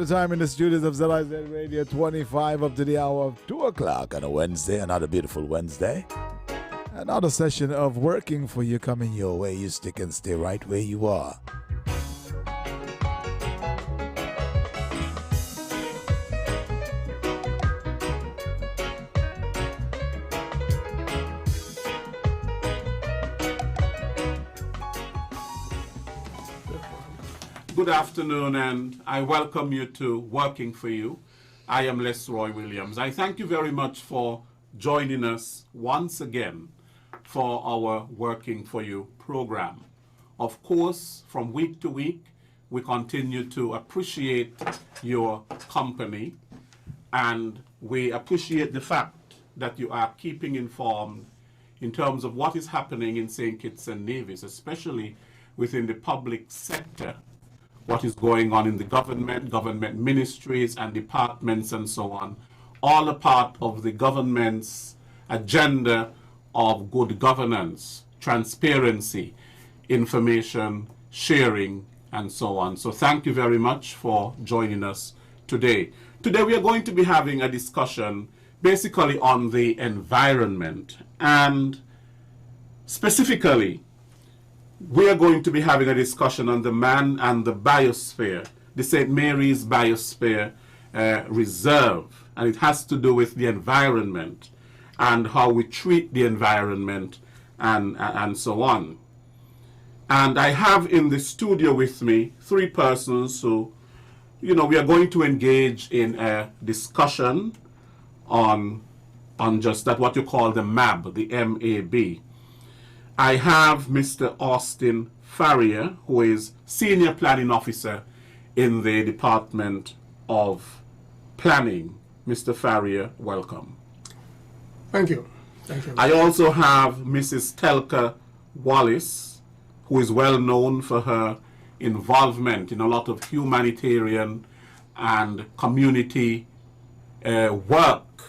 the time in the studios of ZIZ Radio 25 up to the hour of 2 o'clock on a Wednesday, another beautiful Wednesday. Another session of working for you coming your way. You stick and stay right where you are. Good afternoon, and I welcome you to Working for You. I am Lesroy Williams. I thank you very much for joining us once again for our Working for You program. Of course, from week to week, we continue to appreciate your company, and we appreciate the fact that you are keeping informed in terms of what is happening in St. Kitts and Nevis, especially within the public sector. What is going on in the government ministries and departments and so on, all a part of the government's agenda of good governance, transparency, information sharing, and so on. So thank you very much for joining us today. Today we are going to be having a discussion basically on the environment, and specifically we are going to be having a discussion on the man and the biosphere, the St. Mary's Biosphere Reserve, and it has to do with the environment and how we treat the environment and so on. And I have in the studio with me three persons who, we are going to engage in a discussion on just that, what you call the MAB, the M-A-B. I have Mr. Austin Farrier, who is Senior Planning Officer in the Department of Planning. Mr. Farrier, welcome. Thank you. Thank you. I also have Mrs. Telka Wallace, who is well known for her involvement in a lot of humanitarian and community work.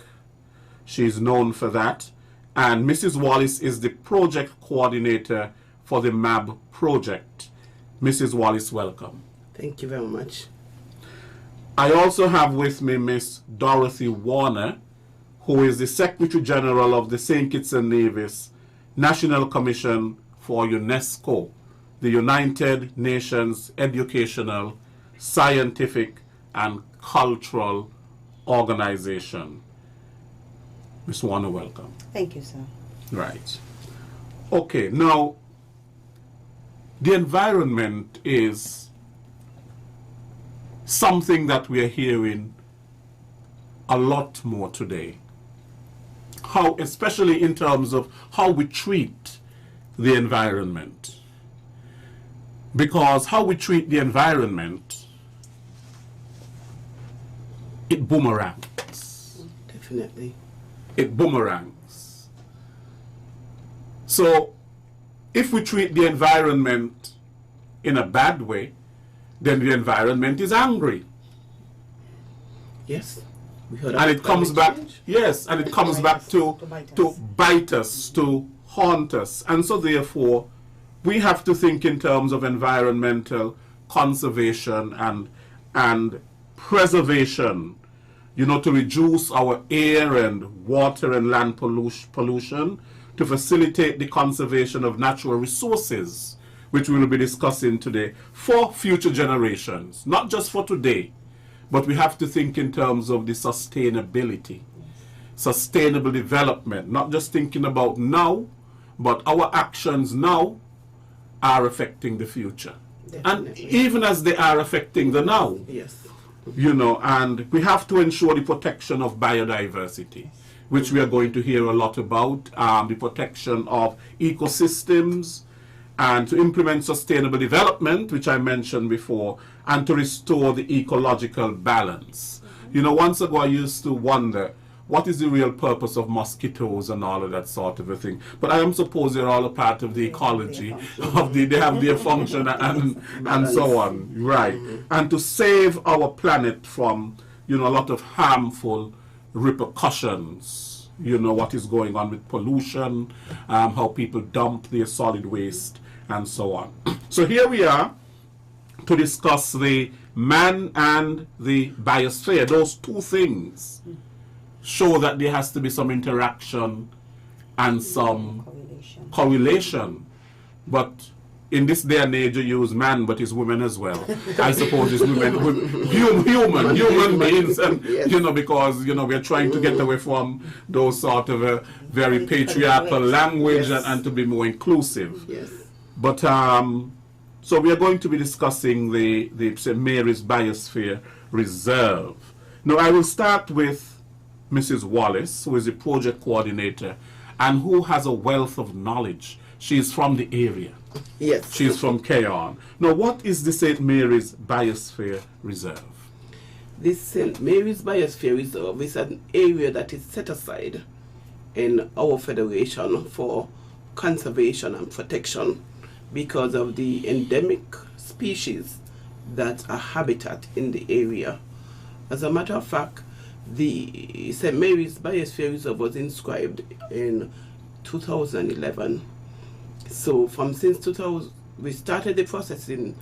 She's known for that. And Mrs. Wallace is the project coordinator for the MAB project. Mrs. Wallace, welcome. Thank you very much. I also have with me Miss Dorothy Warner, who is the Secretary General of the St. Kitts and Nevis National Commission for UNESCO, the United Nations Educational, Scientific, and Cultural Organization. Ms. Warner, welcome. Thank you, sir. Right. Okay, now, the environment is something that we are hearing a lot more today. How, especially in terms of how we treat the environment. Because how we treat the environment, it boomerangs. Definitely. It boomerangs. So if we treat the environment in a bad way, then the environment is angry. Yes. And it comes back, yes, and it comes back to bite us, to haunt us. And so therefore, we have to think in terms of environmental conservation and preservation, to reduce our air and water and land pollution, to facilitate the conservation of natural resources, which we will be discussing today, for future generations, not just for today, but we have to think in terms of the sustainability, sustainable development, not just thinking about now, but our actions now are affecting the future. Definitely. And even as they are affecting the now. Yes. And we have to ensure the protection of biodiversity, which we are going to hear a lot about, the protection of ecosystems, and to implement sustainable development, which I mentioned before, and to restore the ecological balance. Once ago I used to wonder, what is the real purpose of mosquitoes and all of that sort of a thing? But I am suppose they're all a part of the ecology, they have their function and so on, right? And to save our planet from, a lot of harmful repercussions, what is going on with pollution, how people dump their solid waste, and so on. So here we are to discuss the man and the biosphere, those two things show that there has to be some interaction and some correlation. But in this day and age, you use man, but it's women as well. I suppose it's women, human beings, and because we're trying to get away from those sort of a very patriarchal language and to be more inclusive. Yes. But so we are going to be discussing the St. Mary's Biosphere Reserve. Now I will start with Mrs. Wallace, who is the project coordinator and who has a wealth of knowledge. She is from the area. Yes. She is from Keon. Now, what is the St. Mary's Biosphere Reserve? This St. Mary's Biosphere Reserve is an area that is set aside in our federation for conservation and protection because of the endemic species that are habitat in the area. As a matter of fact, the St. Mary's Biosphere Reserve was inscribed in 2011. So since 2000, we started the process in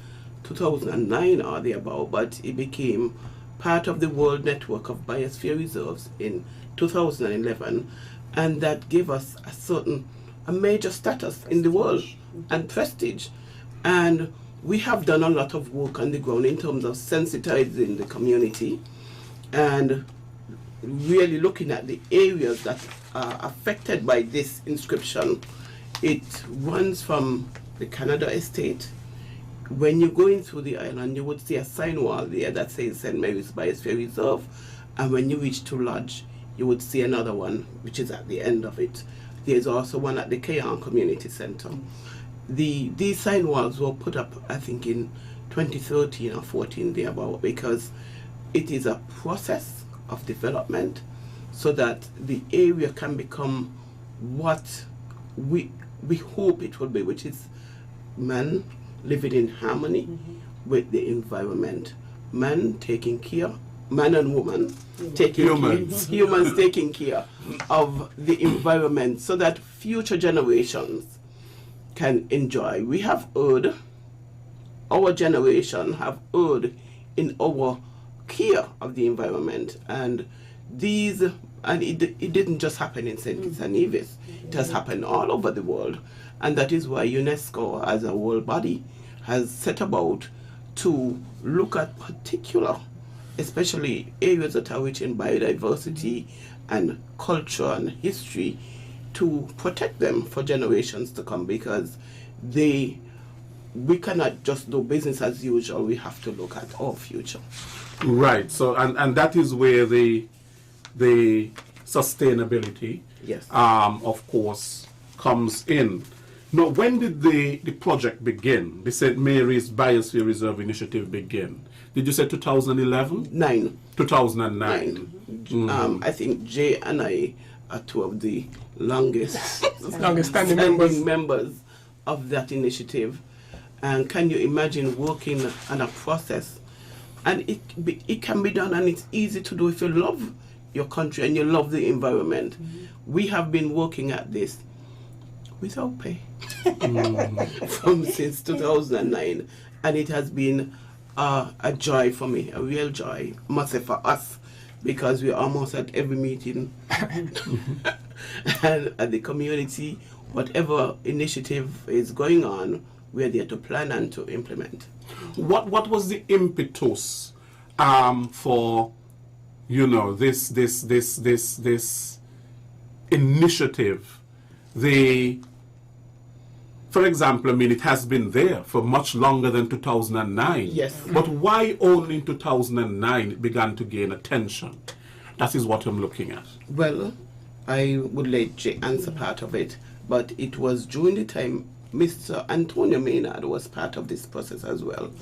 2009 or thereabout, but it became part of the World Network of Biosphere Reserves in 2011, and that gave us a major status in the world and prestige. And we have done a lot of work on the ground in terms of sensitizing the community and really looking at the areas that are affected by this inscription. It runs from the Canada estate. When you're going through the island, you would see a sign wall there that says St. Mary's Biosphere Reserve, and when you reach to Lodge, you would see another one, which is at the end of it. There's also one at the Keon Community Center. These sign walls were put up, I think, in 2013 or 14 thereabout, because it is a process of development so that the area can become what we hope it will be, which is man living in harmony with the environment. Man and woman taking humans taking care of the environment so that future generations can enjoy. We have heard, our generation have heard in our care of the environment, and it didn't just happen in St. Kitts and Nevis. It has happened all over the world, and that is why UNESCO, as a world body, has set about to look at particular, especially areas that are rich in biodiversity and culture and history, to protect them for generations to come, because we cannot just do business as usual. We have to look at our future. Right. So and that is where the sustainability, yes, of course, comes in. Now, when did the project begin? The St. Mary's Biosphere Reserve initiative begin? Did you say 2011? 2009. I think Jay and I are two of the longest standing members of that initiative. And can you imagine working on a process? And it can be done, and it's easy to do if you love your country and you love the environment. We have been working at this without pay since 2009, and it has been a joy for me, a real joy, I must say, for us, because we're almost at every meeting and at the community, whatever initiative is going on, we're there to plan and to implement. What was the impetus for this initiative? For example, I mean, it has been there for much longer than 2009. Yes. But why only in 2009 it began to gain attention? That is what I'm looking at. Well, I would let Jay answer part of it, but it was during the time Mr. Antonio Maynard was part of this process as well.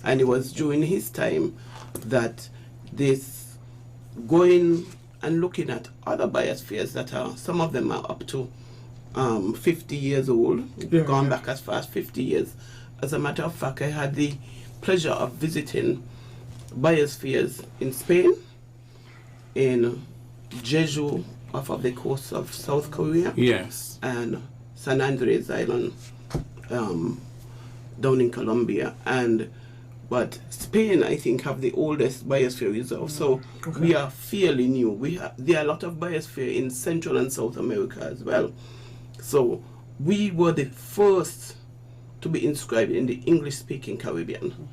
And it was during his time that this going and looking at other biospheres that are, some of them are up to 50 years old, gone back as far as 50 years. As a matter of fact, I had the pleasure of visiting biospheres in Spain, in Jeju, off of the coast of South Korea, yes, and San Andres Island down in Colombia. And But Spain, I think, have the oldest biosphere reserve, so we are fairly new. There are a lot of biosphere in Central and South America as well. So we were the first to be inscribed in the English-speaking Caribbean.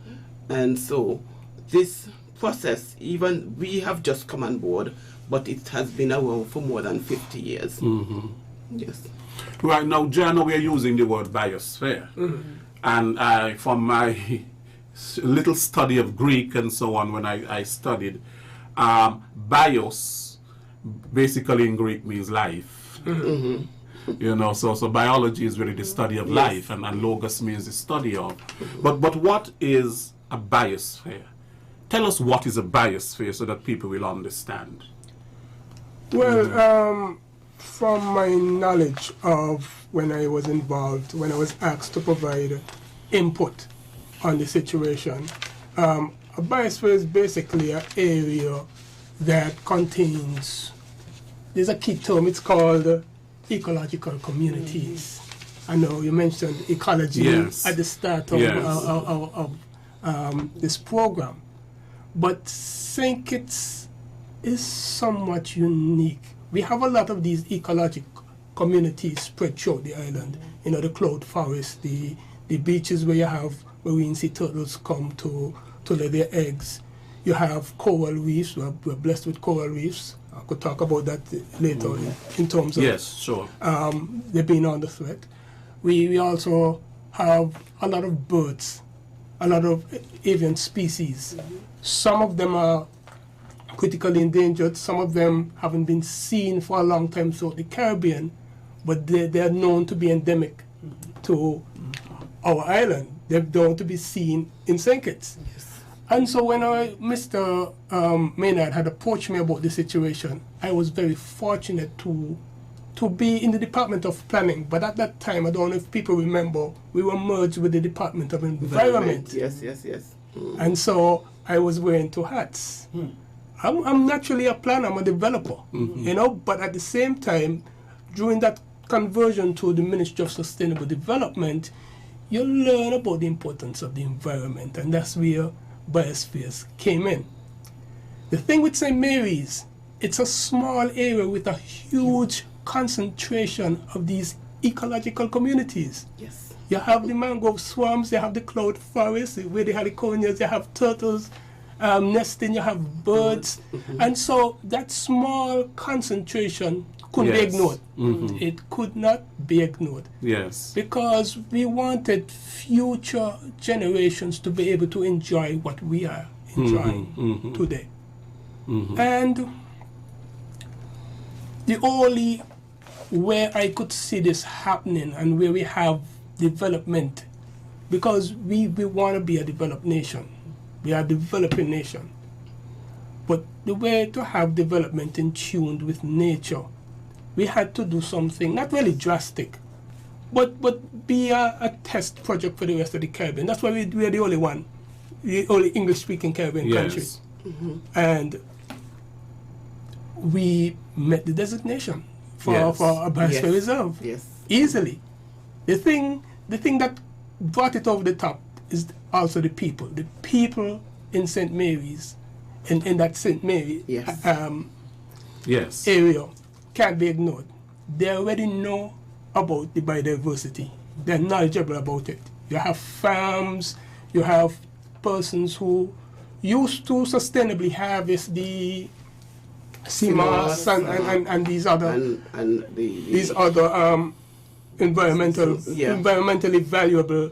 And so this process, even we have just come on board, but it has been around for more than 50 years. Yes. Right now, Jana, we are using the word biosphere. And from my little study of Greek and so on, when I studied, bios basically in Greek means life. You know, so biology is really the study of life, and logos means the study of. But what is a biosphere? Tell us what is a biosphere so that people will understand. Well, from my knowledge of when I was involved, when I was asked to provide input on the situation, a biosphere is basically an area that contains, there's a key term, it's called ecological communities. I know you mentioned ecology at the start of this program, but St. Kitts is somewhat unique. We have a lot of these ecological communities spread throughout the island. You know, the cloud forest, the beaches where you have marine sea turtles come to lay their eggs. You have coral reefs. We're blessed with coral reefs. I could talk about that later in terms of they've been under threat. We also have a lot of birds, a lot of avian species. Some of them are critically endangered. Some of them haven't been seen for a long time throughout the Caribbean, but they're known to be endemic to our island. They're known to be seen in St. Kitts. And so when Mr. Maynard had approached me about the situation, I was very fortunate to be in the Department of Planning. But at that time, I don't know if people remember, we were merged with the Department of Environment. Yes. And so I was wearing two hats. I'm naturally a planner, I'm a developer, you know, but at the same time, during that conversion to the Ministry of Sustainable Development, you learn about the importance of the environment, and that's where Biospheres came in. The thing with St. Mary's, it's a small area with a huge concentration of these ecological communities. Yes. You have the mangrove swamps, you have the cloud forest, where the heliconias, you have turtles nesting, you have birds. And so that small concentration couldn't be ignored. It could not be ignored. Yes. Because we wanted future generations to be able to enjoy what we are enjoying today. And the only where I could see this happening and where we have development, because we want to be a developed nation. We are a developing nation. But the way to have development in tune with nature, we had to do something, not really drastic, but be a test project for the rest of the Caribbean. That's why we are the only one, the only English-speaking Caribbean country. And we met the designation for a Biosphere Reserve easily. The thing that brought it over the top is also the people. The people in St. Mary's, in that St. Mary area, can't be ignored. They already know about the biodiversity. They're knowledgeable about it. You have farms, you have persons who used to sustainably harvest the sea moss and these other environmentally valuable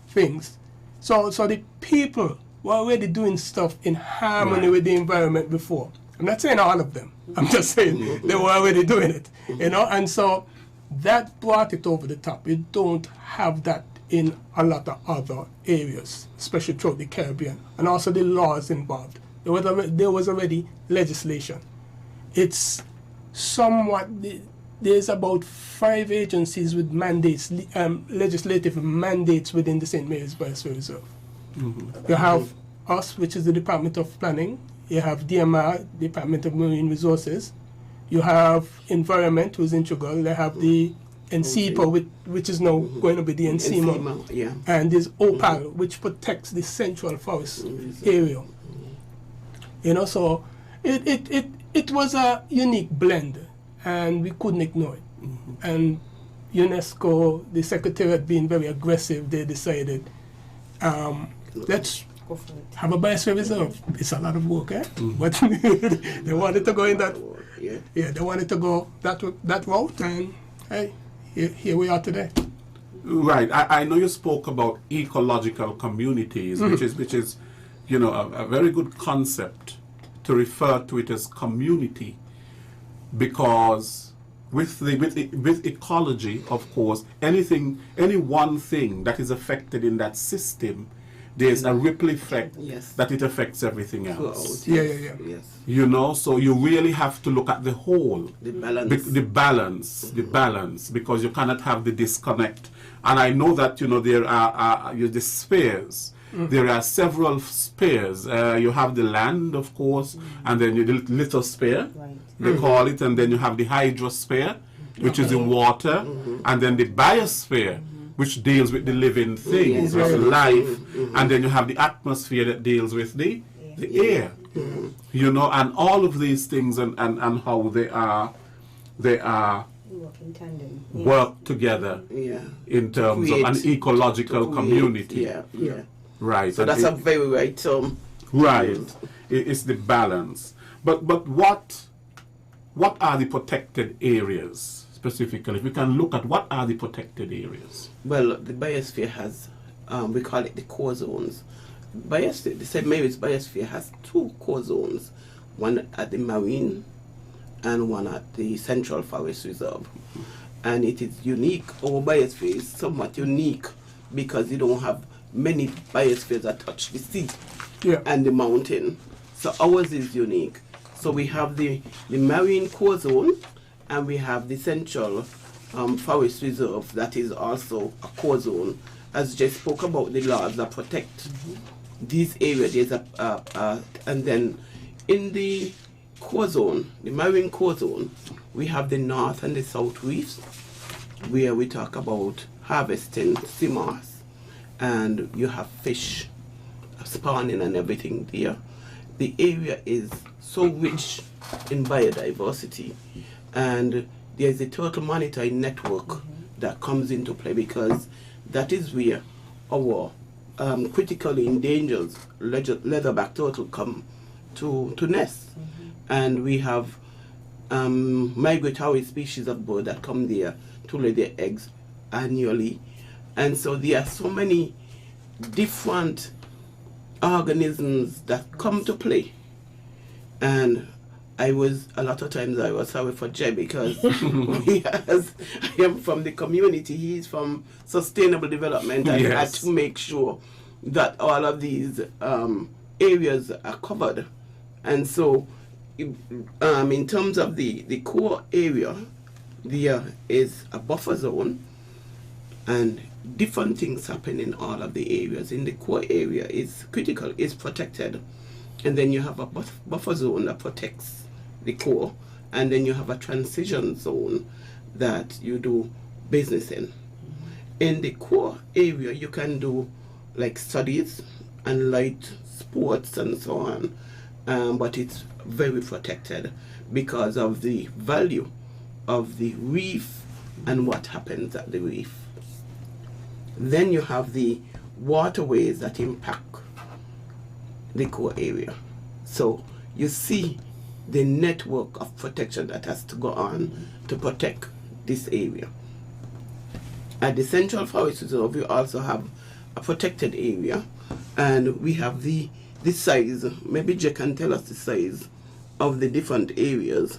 things. So the people were already doing stuff in harmony with the environment before. I'm not saying all of them. I'm just saying they were already doing it, you know. And so that brought it over the top. You don't have that in a lot of other areas, especially throughout the Caribbean, and also the laws involved. There was already legislation. It's somewhat. There's about 5 agencies with mandates, legislative mandates within the St. Mary's Biosphere Reserve. You have us, which is the Department of Planning. You have DMR, Department of Marine Resources. You have Environment, who's integral. They have the Encima, which is now going to be the Encima. Yeah. And there's Opal, which protects the central forest area. You know, so it was a unique blend, and we couldn't ignore it. And UNESCO, the secretariat being very aggressive, they decided, let's have a biosphere reserve. It's a lot of work, eh? But they wanted to go in that. Yeah, they wanted to go that route, and hey, here we are today. Right. I know you spoke about ecological communities, which is, you know, a very good concept to refer to it as community, because with ecology, of course, any one thing that is affected in that system, there's a ripple effect that it affects everything else. Yeah. Yes. You know, so you really have to look at the whole, The balance. the balance, because you cannot have the disconnect. And I know that, you know, there are the spheres. There are several spheres. You have the land, of course, and then the lithosphere, they call it, and then you have the hydrosphere, which is the water, and then the biosphere, which deals with the living things, with life, and then you have the atmosphere that deals with the air, you know, and all of these things and how they are work in tandem. work together in terms of an ecological community. Yeah. Right. So that's a very right term. Right. It's the balance. But what are the protected areas specifically? If we can look at what are the protected areas. Well, the biosphere has, we call it the core zones. The St. Mary's Biosphere has 2 core zones, one at the marine and one at the Central Forest Reserve. And it is unique. Our biosphere is somewhat unique because you don't have many biospheres that touch the sea and the mountain. So ours is unique. So we have the marine core zone, and we have the Central Forest Reserve that is also a core zone. As Jay spoke about the laws that protect these areas, there's and then in the core zone, the marine core zone, we have the north and the south reefs, where we talk about harvesting sea moss, and you have fish spawning and everything there. The area is so rich in biodiversity, and there's a total monitoring network that comes into play, because that is where our critically endangered leatherback turtle come to nest. And we have migratory species of bird that come there to lay their eggs annually. And so there are so many different organisms that come to play. And a lot of times I was sorry for Jay, because I am from the community, he's from sustainable development, and I had to make sure that all of these areas are covered. And so in terms of the core area, there is a buffer zone, and different things happen in all of the areas. In the core area is critical, is protected, and then you have a buffer zone that protects the core, and then you have a transition zone that you do business in. In the core area, you can do like studies and light sports and so on, but it's very protected because of the value of the reef and what happens at the reef. Then you have the waterways that impact the core area. So you see the network of protection that has to go on to protect this area. At the Central Forest Reserve, we also have a protected area, and we have the size. Maybe Jay can tell us the size of the different areas.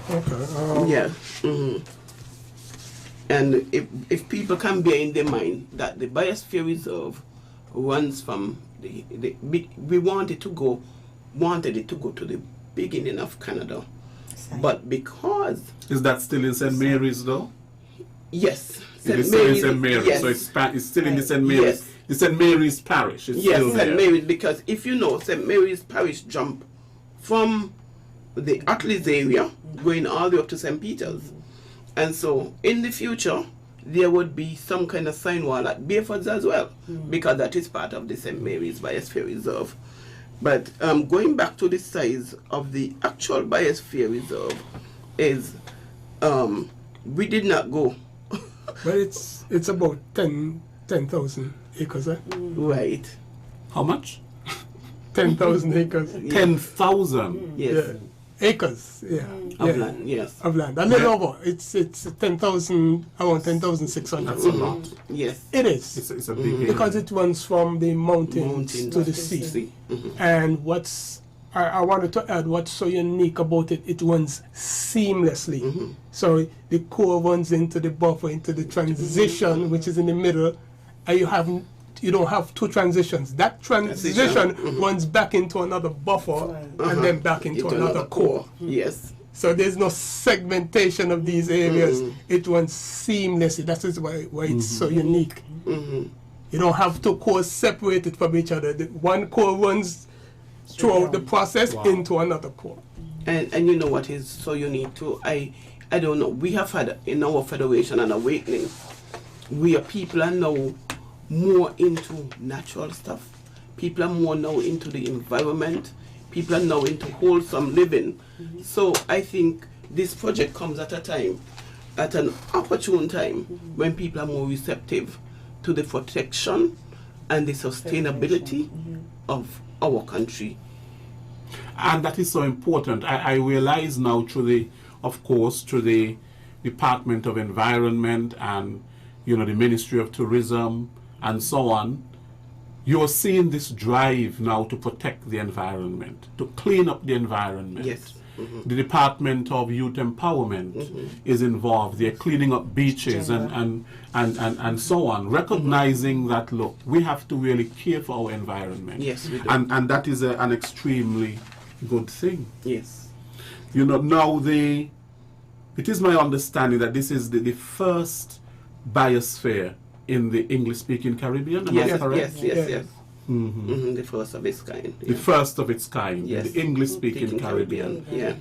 Okay. And if people can bear in their mind that the Biosphere Reserve runs from we wanted it to go to the beginning of Canada, but because is that still in St. Mary's though? Yes, It is still in St. Mary's, yes. so it's still in the St. Mary's. Yes. The St. Mary's parish is still there. St. Mary's, because if you know, St. Mary's parish jump from the Atlas area going all the way up to St. Peter's, And so in the future, there would be some kind of sign wall at Biospheres as well, because that is part of the St. Mary's Biosphere Reserve. But going back to the size of the actual Biosphere Reserve is, we did not go. But it's about 10,000 acres, eh? Right. How much? 10,000 acres. 10,000. Yes. Yeah. Acres, yeah. Of land, yes. Of land. A little over. It's 10,000, around 10,600. That's a lot. Yes. It is. It's a big area. Because it runs from the mountains to the sea. And I wanted to add what's so unique about it, it runs seamlessly. So the core runs into the buffer, into the transition, which is in the middle, and you don't have two transitions. That transition runs back into another buffer and then back into another core. Yes. So there's no segmentation of these areas. It runs seamlessly. That is why it's so unique. You don't have two cores separated from each other. The one core runs throughout the process into another core. And you know what is so unique too? I don't know. We have had in our federation an awakening. People are now more into natural stuff. People are more now into the environment. People are now into wholesome living. So I think this project comes at a time, at an opportune time, when people are more receptive to the protection and the sustainability of our country. And that is so important. I realize now through the Department of Environment and the Ministry of Tourism and so on, you're seeing this drive now to protect the environment, to clean up the environment. Yes. The Department of Youth Empowerment is involved. They're cleaning up beaches and so on, recognizing that, look, we have to really care for our environment. Yes, we do. And that is an extremely good thing. Yes. Now it is my understanding that this is the first biosphere in the English-speaking Caribbean. Am I correct? Yes. The first of its kind. The first of its kind Yes. in the English-speaking Caribbean. Yeah.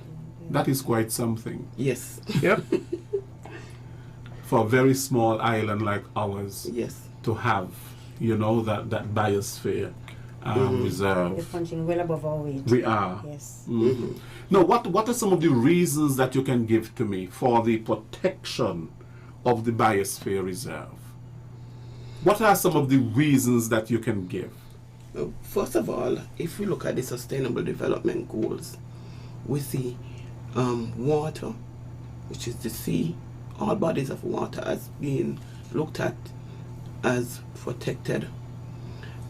That is quite something. Yes. Yep. For a very small island like ours Yes. to have, that biosphere reserve. We're punching well above our weight. We are. Yes. Now, what are some of the reasons that you can give to me for the protection of the Biosphere Reserve? What are some of the reasons that you can give? First of all, if we look at the Sustainable Development Goals, we see water, which is the sea, all bodies of water as being looked at as protected.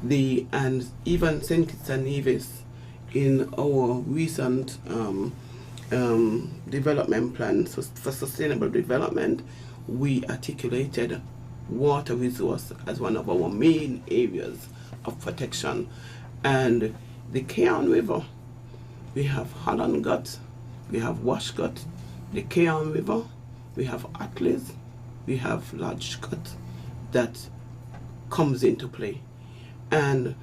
And even St. Kitts and Nevis, in our recent development plan for sustainable development, we articulated water resource as one of our main areas of protection. And the Keon River, we have Holland Gut, we have Wash Gut, the Keon River, we have Atlas, we have Lodge Gut that comes into play. And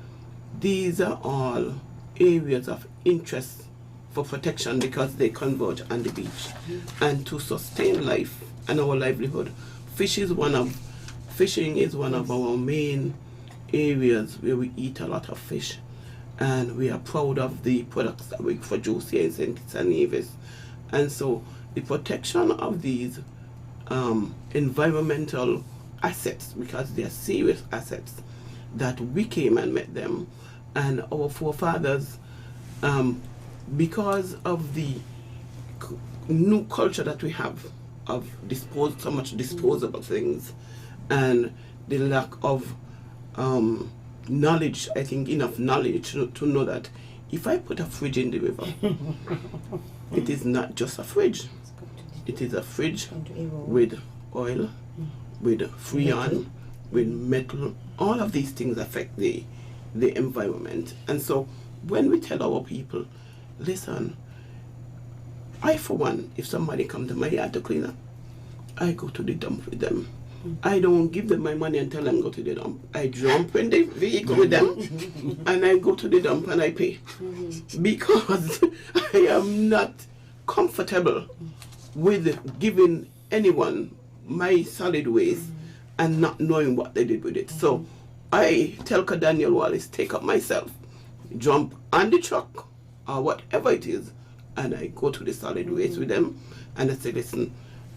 these are all areas of interest for protection because they converge on the beach. And to sustain life and our livelihood, fishing is one of our main areas where we eat a lot of fish, and we are proud of the products that we produce here in St. Kitts and Nevis. And so the protection of these environmental assets, because they are serious assets, that we came and met them, and our forefathers, because of the new culture that we have of so much disposable things, and the lack of knowledge, I think enough knowledge to know that if I put a fridge in the river, it is not just a fridge. It is a fridge with oil, with freon, with metal. All of these things affect the environment. And so when we tell our people, listen, I for one, if somebody comes to my yard to clean up, I go to the dump with them. I don't give them my money and tell them go to the dump. I jump in the vehicle with them and I go to the dump and I pay. Because I am not comfortable with giving anyone my solid waste and not knowing what they did with it. So I tell Daniel Wallace, take up myself, jump on the truck or whatever it is, and I go to the solid waste with them, and I say, listen,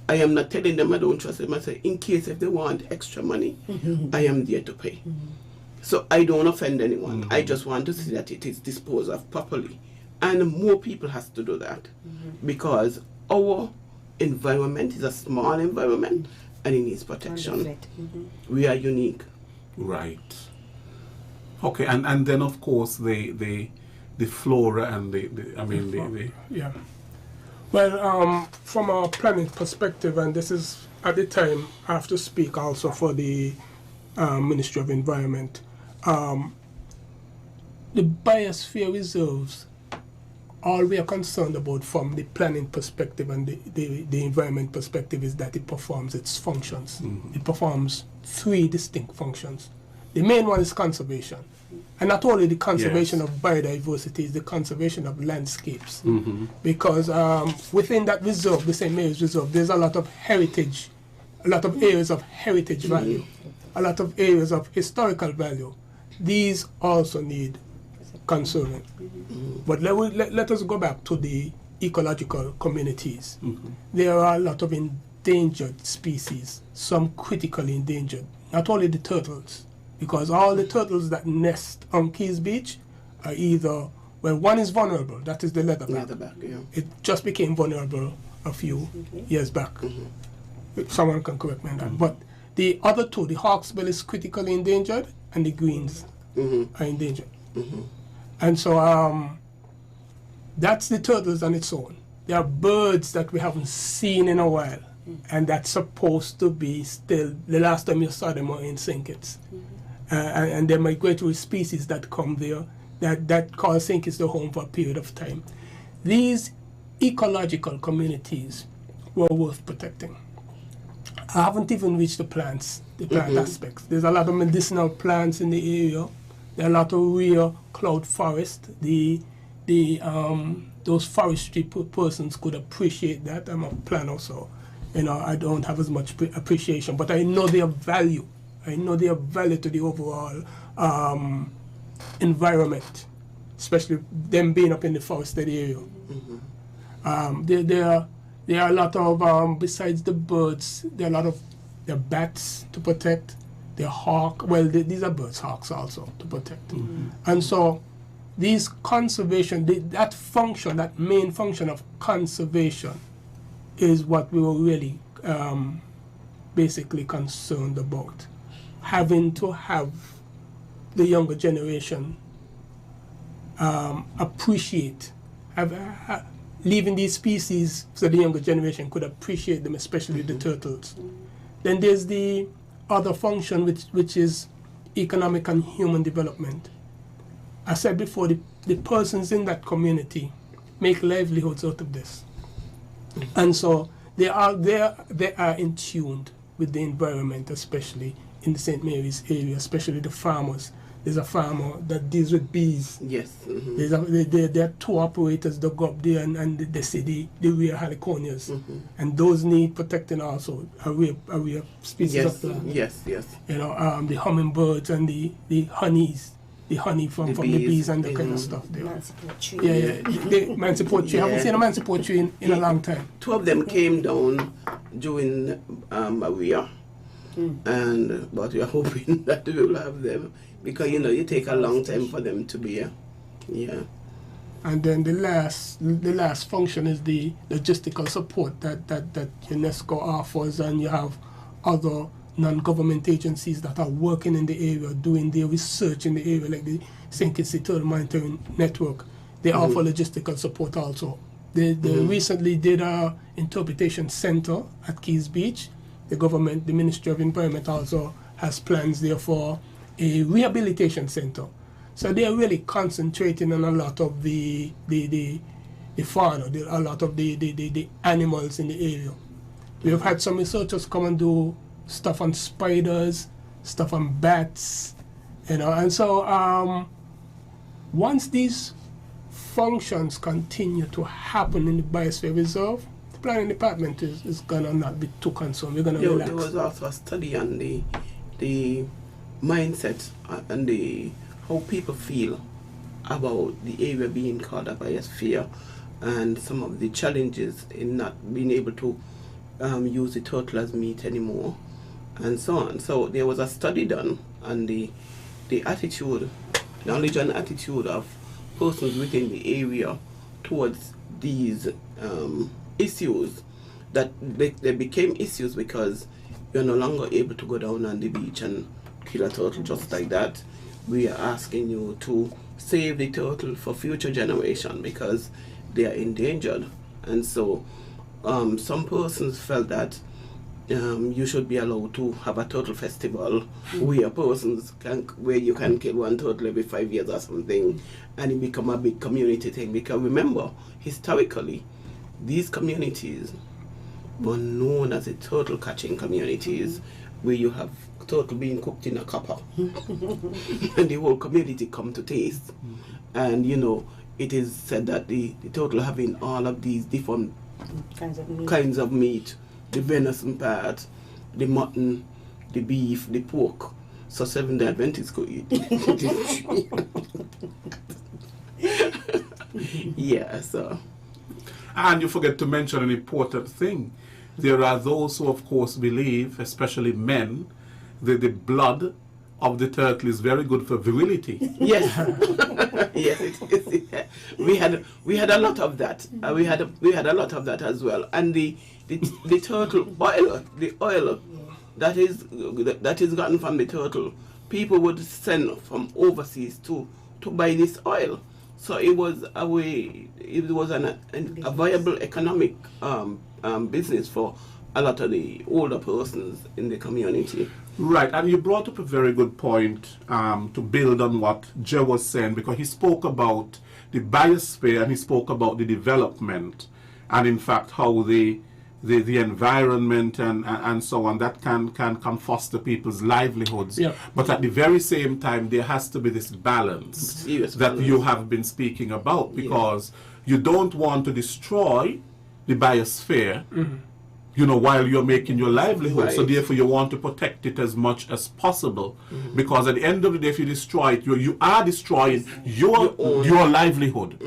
I am not telling them I don't trust them. I say, in case if they want extra money, I am there to pay. So I don't offend anyone. I just want to see that it is disposed of properly. And more people has to do that, because our environment is a small environment and it needs protection. We are unique. Right. Okay, and then of course the flora and the Yeah. Well, from a planning perspective, and this is at the time I have to speak also for the Ministry of Environment. The Biosphere Reserves, all we are concerned about from the planning perspective and the environment perspective is that it performs its functions. It performs 3 distinct functions. The main one is conservation. And not only the conservation of biodiversity, it's the conservation of landscapes. Because within that reserve, the St. Mary's Reserve, there's a lot of heritage, a lot of areas of heritage value, a lot of areas of historical value. These also need conserving. But let us go back to the ecological communities. There are a lot of endangered species, some critically endangered. Not only the turtles, because all the turtles that nest on Keys Beach are either, well, one is vulnerable, that is the leatherback. It just became vulnerable a few years back. Someone can correct me on that. But the other 2, the hawksbill is critically endangered and the greens are endangered. And so that's the turtles on its own. There are birds that we haven't seen in a while, and that's supposed to be still, the last time you saw them were in St. Kitts. And there are migratory species that come there that call St. Kitts the home for a period of time. These ecological communities were worth protecting. I haven't even reached the plant aspects. There's a lot of medicinal plants in the area. There are a lot of rare cloud forest. Those forestry persons could appreciate that. I'm a planner, so I don't have as much appreciation, but I know their value. I know their value to the overall environment, especially them being up in the forested area. There are a lot of, besides the birds, there are bats to protect. There are hawk. Well, these are birds, hawks also to protect. And so these conservation, that function, that main function of conservation is what we were really basically concerned about. Having to have the younger generation appreciate, leaving these species so the younger generation could appreciate them, especially the turtles. Then there's the other function, which is economic and human development. I said before, the persons in that community make livelihoods out of this. And so they are in tune with the environment, especially in the St. Mary's area, especially the farmers. There's a farmer that deals with bees. Yes. There are 2 operators that go up there and they see the rare heliconias. And those need protecting also, a rare species of plant. Yes. The hummingbirds and the honeys. The honey from the bees and the kind of stuff there. Mansiport tree. The Mansiport tree. I haven't seen a Mansiport tree in a long time. 2 of them came down during Maria. But we are hoping that we will have them, because you take a long time for them to be here. Yeah. And then the last function is the logistical support that UNESCO offers, and you have other non-government agencies that are working in the area, doing their research in the area, like the St. Kitts Turtle Monitoring Network. They offer logistical support also. They recently did a interpretation center at Keys Beach. The government, the Ministry of Environment also has plans there for a rehabilitation center. So they are really concentrating on a lot of the fauna, a lot of the animals in the area. We have had some researchers come and do stuff on spiders, stuff on bats, and so once these functions continue to happen in the Biosphere Reserve, the planning department is gonna not be too concerned. We're gonna relax. There was also a study on the mindset and how people feel about the area being called a biosphere, and some of the challenges in not being able to use the turtle as meat anymore, and so on. So there was a study done on the attitude, knowledge and attitude of persons within the area towards these issues, that they became issues because you're no longer able to go down on the beach and kill a turtle just like that. We are asking you to save the turtle for future generation because they are endangered. And so some persons felt that you should be allowed to have a turtle festival where you can kill one turtle every 5 years or something, and it become a big community thing. Because remember, historically, these communities were known as the turtle catching communities, where you have turtle being cooked in a copper and the whole community come to taste. And it is said that the turtle having all of these different kinds of meat, the venison part, the mutton, the beef, the pork. So Seventh-day Adventists could eat. Yeah, so. And you forget to mention an important thing. There are those who, of course, believe, especially men, that the blood of the turtle is very good for virility. Yes, yes. We had a lot of that. We had a lot of that as well. And the turtle oil, the oil that is gotten from the turtle, people would send from overseas to buy this oil. So it was a way. It was a viable economic business for a lot of the older persons in the community. Right, and you brought up a very good point to build on what Joe was saying, because he spoke about the biosphere and he spoke about the development, and in fact how the environment and so on, that can foster people's livelihoods. Yeah. But at the very same time, there has to be this balance that you have been speaking about, because you don't want to destroy the biosphere while you're making your livelihood. Right. So therefore you want to protect it as much as possible, because at the end of the day, if you destroy it, you are destroying your livelihood.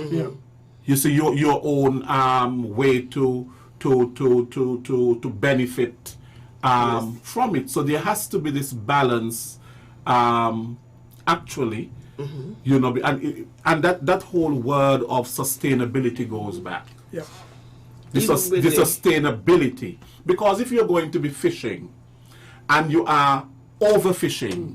You see, your own way to benefit from it. So there has to be this balance, actually, and that whole word of sustainability goes back. Yeah. The sustainability, because if you're going to be fishing and you are overfishing,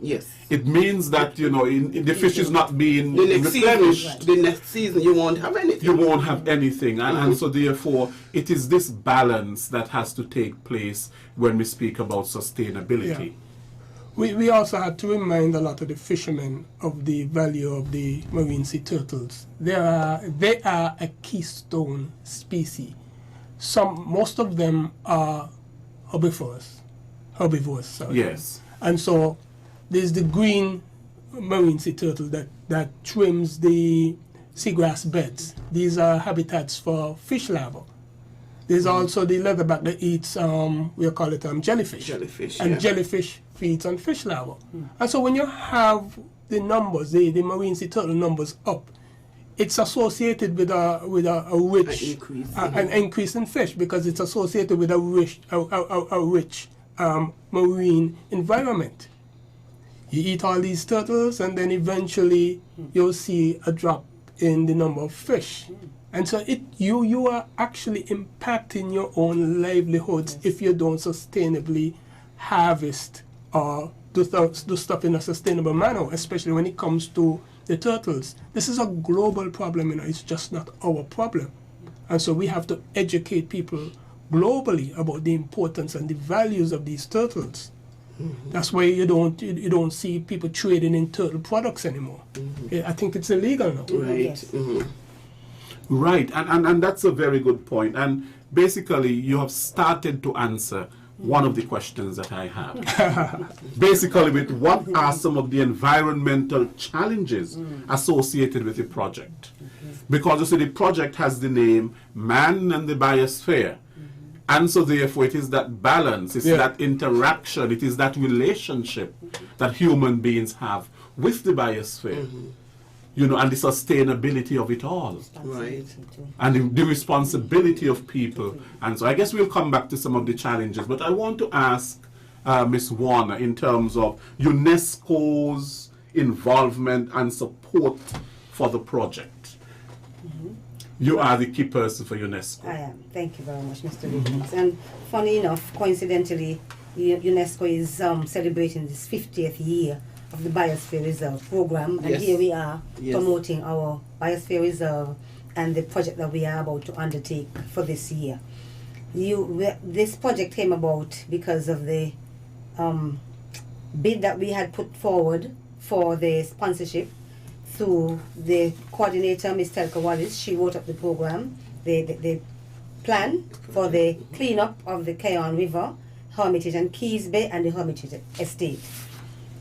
it means that the fish is not being replenished. The next season you won't have anything. You won't have anything, and so therefore it is this balance that has to take place when we speak about sustainability. Yeah. We also had to remind a lot of the fishermen of the value of the marine sea turtles. They are a keystone species. Most of them are herbivores. Sorry. Yes. And so there's the green marine sea turtle that trims the seagrass beds. These are habitats for fish larvae. There's also the leatherback that eats we call it jellyfish. And jellyfish feeds on fish larvae. And so when you have the numbers, the marine sea turtle numbers up, it's associated with a rich an increase in fish, because it's associated with a rich marine environment. You eat all these turtles, and then eventually you'll see a drop in the number of fish. And so you are actually impacting your own livelihoods if you don't sustainably harvest or do stuff in a sustainable manner, especially when it comes to the turtles. This is a global problem, it's just not our problem. And so we have to educate people globally about the importance and the values of these turtles. That's why you don't see people trading in turtle products anymore. I think it's illegal now. Right. Right, and that's a very good point. And basically, you have started to answer one of the questions that I have. Basically, with what are some of the environmental challenges associated with the project? Because you see, the project has the name Man and the Biosphere. And so therefore it is that balance, it's Yeah. that interaction, it is that relationship that human beings have with the biosphere, you know, and the sustainability of it all. Right. And the responsibility of people. And so I guess we'll come back to some of the challenges, but I want to ask Ms. Warner in terms of UNESCO's involvement and support for the project. You are the key person for UNESCO. I am. Thank you very much, Mr. Williams. And funny enough, coincidentally, UNESCO is celebrating this 50th year of the Biosphere Reserve program, and Yes. here we are Yes. promoting our Biosphere Reserve and the project that we are about to undertake for this year. This project came about because of the bid that we had put forward for the sponsorship through the coordinator, Ms. Telka Wallace. She wrote up the program, the plan for the cleanup of the Keyon River, Hermitage and Keys Bay, and the Hermitage Estate.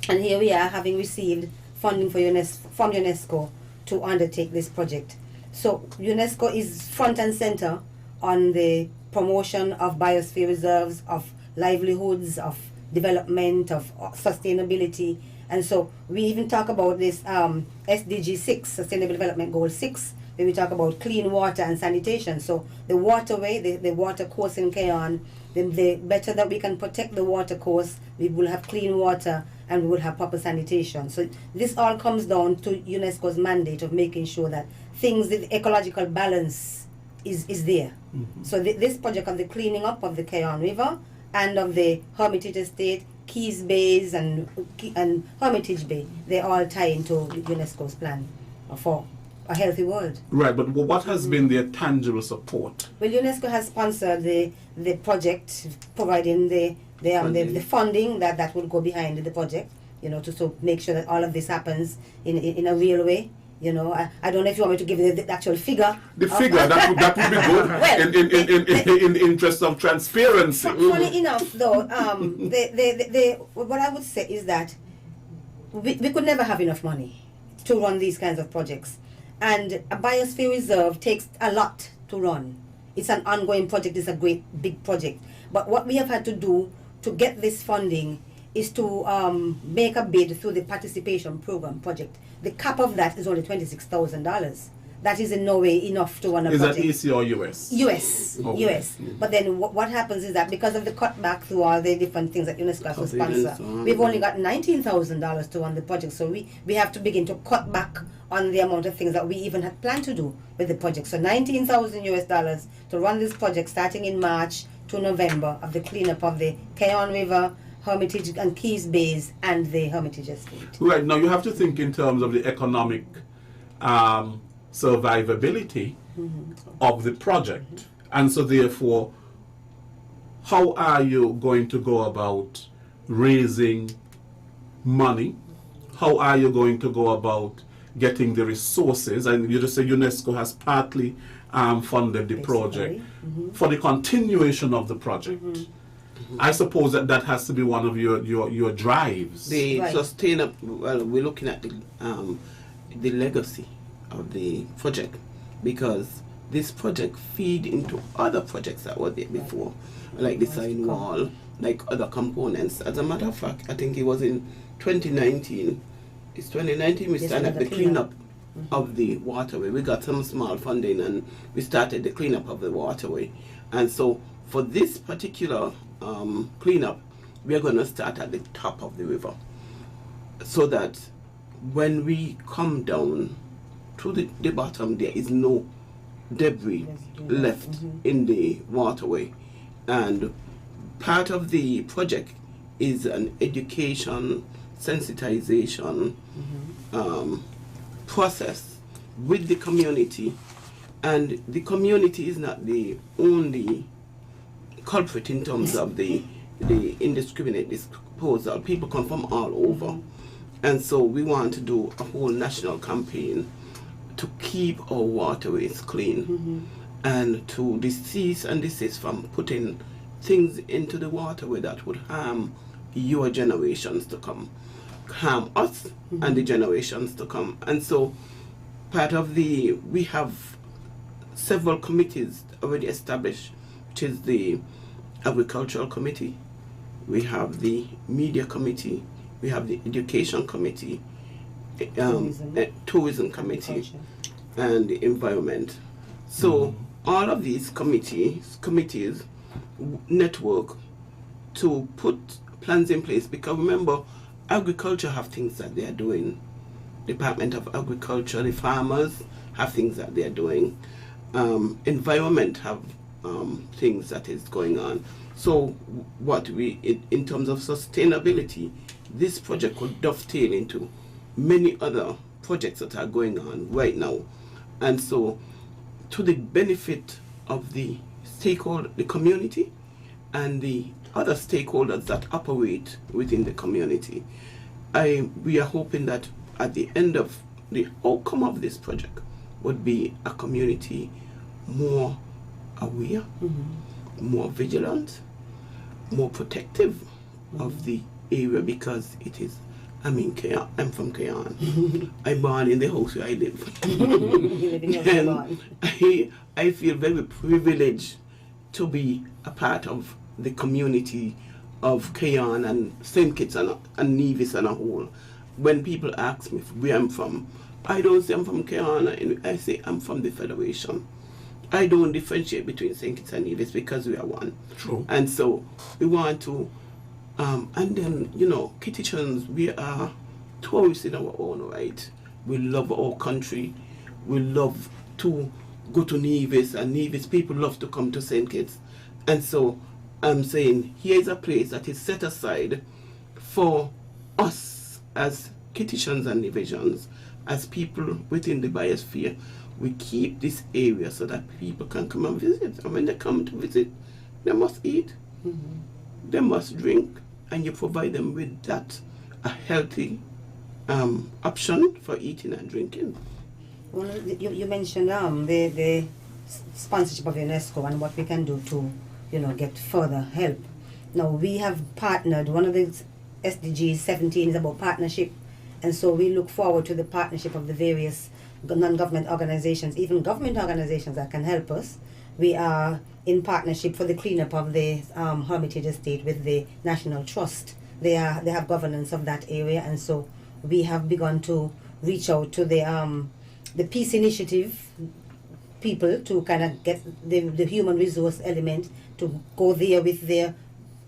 And here we are, having received funding from UNESCO to undertake this project. So UNESCO is front and center on the promotion of biosphere reserves, of livelihoods, of development, of sustainability. And so we even talk about this SDG 6, Sustainable Development Goal 6, where we talk about clean water and sanitation. So the waterway, the water course in Keyon, the better that we can protect the water course, we will have clean water and we will have proper sanitation. So this all comes down to UNESCO's mandate of making sure that things, the ecological balance is there. So this project of the cleaning up of the Keyon River and of the Hermitage Estate, Keys Bays and Hermitage Bay, they all tie into UNESCO's plan for a healthy world. Right, but what has been their tangible support? Well, UNESCO has sponsored the project, providing the funding that will go behind the project, you know, to make sure that all of this happens in a real way. You know, I don't know if you want me to give you the actual figure. The figure, that would be good Well, in the interest of transparency. Funny enough, though, what I would say is that we could never have enough money to run these kinds of projects. And a Biosphere Reserve takes a lot to run. It's an ongoing project, it's a great big project. But what we have had to do to get this funding is to make a bid through the participation program project. The cap of that is only $26,000. That is in no way enough to run a project. Is that EC or US? US, Okay. US. But then what happens is that because of the cutback through all the different things that UNESCO has to sponsor, we've only got $19,000 to run the project. So we have to begin to cut back on the amount of things that we even had planned to do with the project. So $19,000 to run this project starting in March to November of the cleanup of the Keyon River, Hermitage and Keys Bays, and the Hermitage Estate. Right, now you have to think in terms of the economic survivability of the project. And so therefore, how are you going to go about raising money? How are you going to go about getting the resources? And you just say UNESCO has partly funded the project for the continuation of the project. I suppose that has to be one of your drives. The Right. sustainable. Well, we're looking at the legacy of the project, because this project feed into other projects that were there before, like the sign wall, like other components. As a matter of fact, I think it was in 2019. It's 2019 we Yes, started the the cleanup of the waterway. We got some small funding and we started the cleanup of the waterway. And so for this particular cleanup, we are going to start at the top of the river, so that when we come down to the bottom, there is no debris left in the waterway. And part of the project is an education, sensitization process with the community. And the community is not the only culprit in terms of the indiscriminate disposal. People come from all over. And so we want to do a whole national campaign to keep our waterways clean and to cease and desist from putting things into the waterway that would harm your generations to come, harm us and the generations to come. And so we have several committees already established which is the Agricultural Committee, we have the Media Committee, we have the Education Committee, Tourism Committee, Culture. and the Environment. So all of these committees network to put plans in place, because remember, agriculture have things that they are doing. Department of Agriculture, the farmers have things that they are doing. Environment have things that is going on. So what in terms of sustainability, this project could dovetail into many other projects that are going on right now. And so to the benefit of the stakeholder, the community, and the other stakeholders that operate within the community, we are hoping that at the end of the outcome of this project would be a community more aware, more vigilant, more protective of the area, because it is, I'm from Kayan. I'm born in the house where I live. And I feel very privileged to be a part of the community of Kayan and St. Kitts and Nevis and a whole. When people ask me where I'm from, I don't say I'm from Kayan, I say I'm from the Federation. I don't differentiate between St. Kitts and Nevis because we are one. True. And so we want to, and then, Kittitians, we are tourists in our own right. We love our country. We love to go to Nevis, and Nevis people love to come to St. Kitts. And so I'm saying here is a place that is set aside for us as Kittitians and Nevisians, as people within the biosphere. We keep this area so that people can come and visit. And when they come to visit, they must eat, they must drink, and you provide them with that, a healthy option for eating and drinking. Well, you mentioned the sponsorship of UNESCO and what we can do to, get further help. Now, we have partnered, one of the SDGs 17 is about partnership, and so we look forward to the partnership of the various non-government organizations, even government organizations that can help us. We are in partnership for the cleanup of the Hermitage Estate with the National Trust. They have governance of that area, and so we have begun to reach out to the Peace Initiative people to kind of get the human resource element to go there with their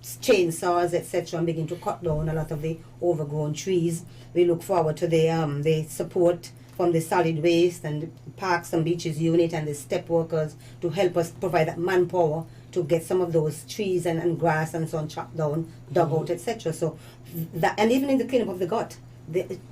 chainsaws, etc., and begin to cut down a lot of the overgrown trees. We look forward to the support from the solid waste and the Parks and Beaches unit and the step workers to help us provide that manpower to get some of those trees and grass and so on chopped down, dug out, etc. So that, and even in the cleanup of the gut,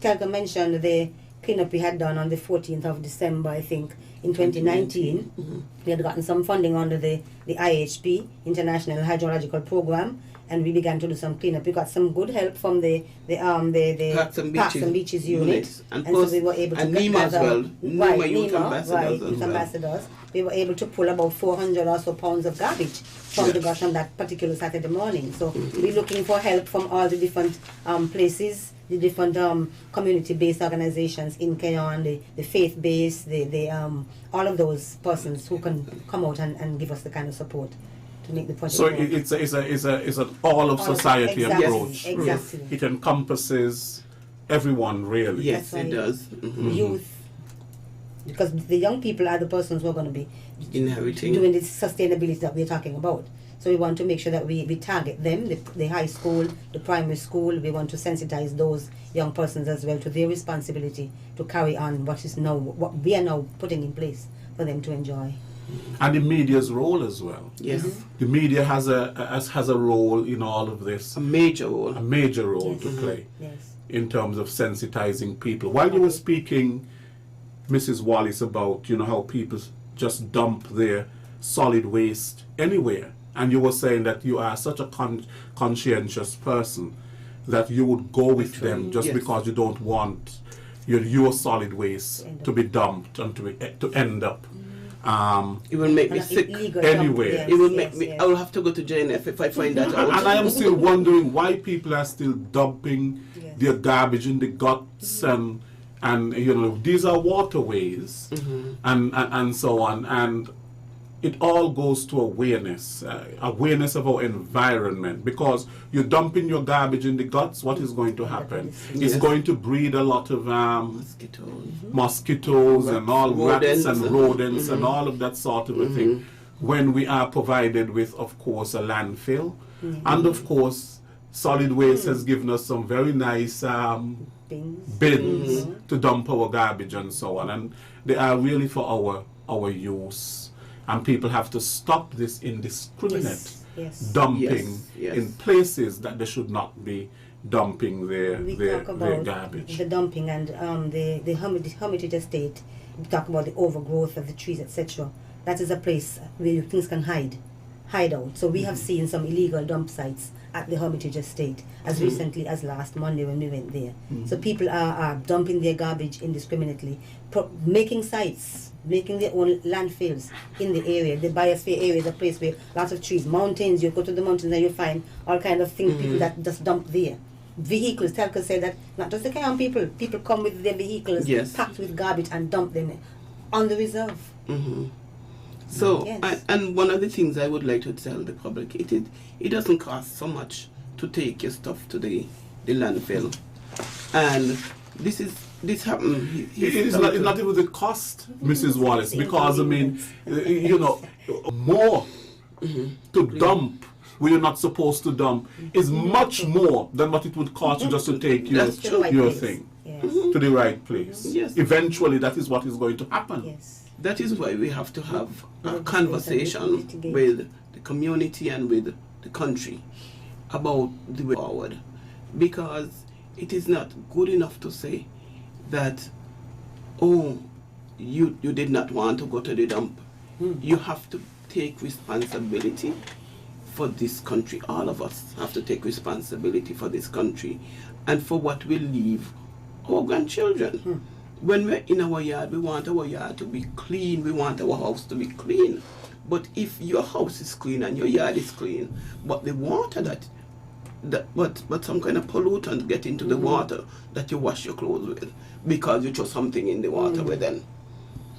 Telka mentioned the cleanup we had done on the 14th of December, I think, in 2019. We had gotten some funding under the IHP, International Hydrological Program, and we began to do some cleanup. We got some good help from the Parks and Beaches unit, and so we were able to get as well. Youth ambassadors. We were able to pull about 400 or so pounds of garbage from the gut on that particular Saturday morning. So we're looking for help from all the different places, the different community-based organizations in Kenya, the faith-based, all of those persons who can come out and give us the kind of support to make the project. So work. it's an all of society approach. Exactly. It encompasses everyone, really. Yes, That's it right. does. Youth, because the young people are the persons who are going to be inheriting, doing this sustainability that we're talking about. So we want to make sure that we target them, the high school, the primary school. We want to sensitize those young persons as well to their responsibility to carry on what we are now putting in place for them to enjoy. And the media's role as well. yes, The media has a role in all of this, a major role. a major role Yes. to play Yes. in terms of sensitizing people. While you were speaking, Mrs. Wallace, about how people just dump their solid waste anywhere, and you were saying that you are such a conscientious person that you would go with them just Yes. because you don't want your solid waste to be dumped and to end up. It will make me And sick. illegal Anyway. dump, It will yes, make me. yes. I will have to go to JNF if I find that out. And I am still wondering why people are still dumping Yes. their garbage in the guts and these are waterways and so on, and it all goes to awareness, awareness of our environment. Because you're dumping your garbage in the guts, what is going to happen? It's going to breed a lot of mosquitoes and all rats and rodents and all of that sort of a thing. When we are provided with, of course, a landfill, and of course, solid waste has given us some very nice bins to dump our garbage and so on, and they are really for our use. And people have to stop this indiscriminate dumping in places that they should not be dumping their garbage. The dumping and the Hermitage Estate. We talk about the overgrowth of the trees, etc. That is a place where things can hide out. So we have seen some illegal dump sites at the Hermitage Estate as recently as last Monday when we went there. So people are dumping their garbage indiscriminately, making sites, making their own landfills in the area. The Biosphere area is a place where lots of trees, mountains, you go to the mountains and you find all kind of things, people that just dump there. Vehicles, Telka said that not just the Kayan people come with their vehicles packed with garbage and dump them on the reserve. So, and one of the things I would like to tell the public, it doesn't cost so much to take your stuff to the landfill. And this happened. It's not even the cost, Mrs. Wallace, because I mean, more to dump where you're not supposed to dump is much more than what it would cost you just to take your thing to the right place. Yes. Eventually, that is what is going to happen. Yes. That is why we have to have a conversation with the community and with the country about the way forward, because it is not good enough to say that, oh, you did not want to go to the dump. You have to take responsibility for this country. All of us have to take responsibility for this country and for what we leave our grandchildren. When we're in our yard, we want our yard to be clean, we want our house to be clean. But if your house is clean and your yard is clean, but the water but some kind of pollutant get into the water that you wash your clothes with because you throw something in the water with them.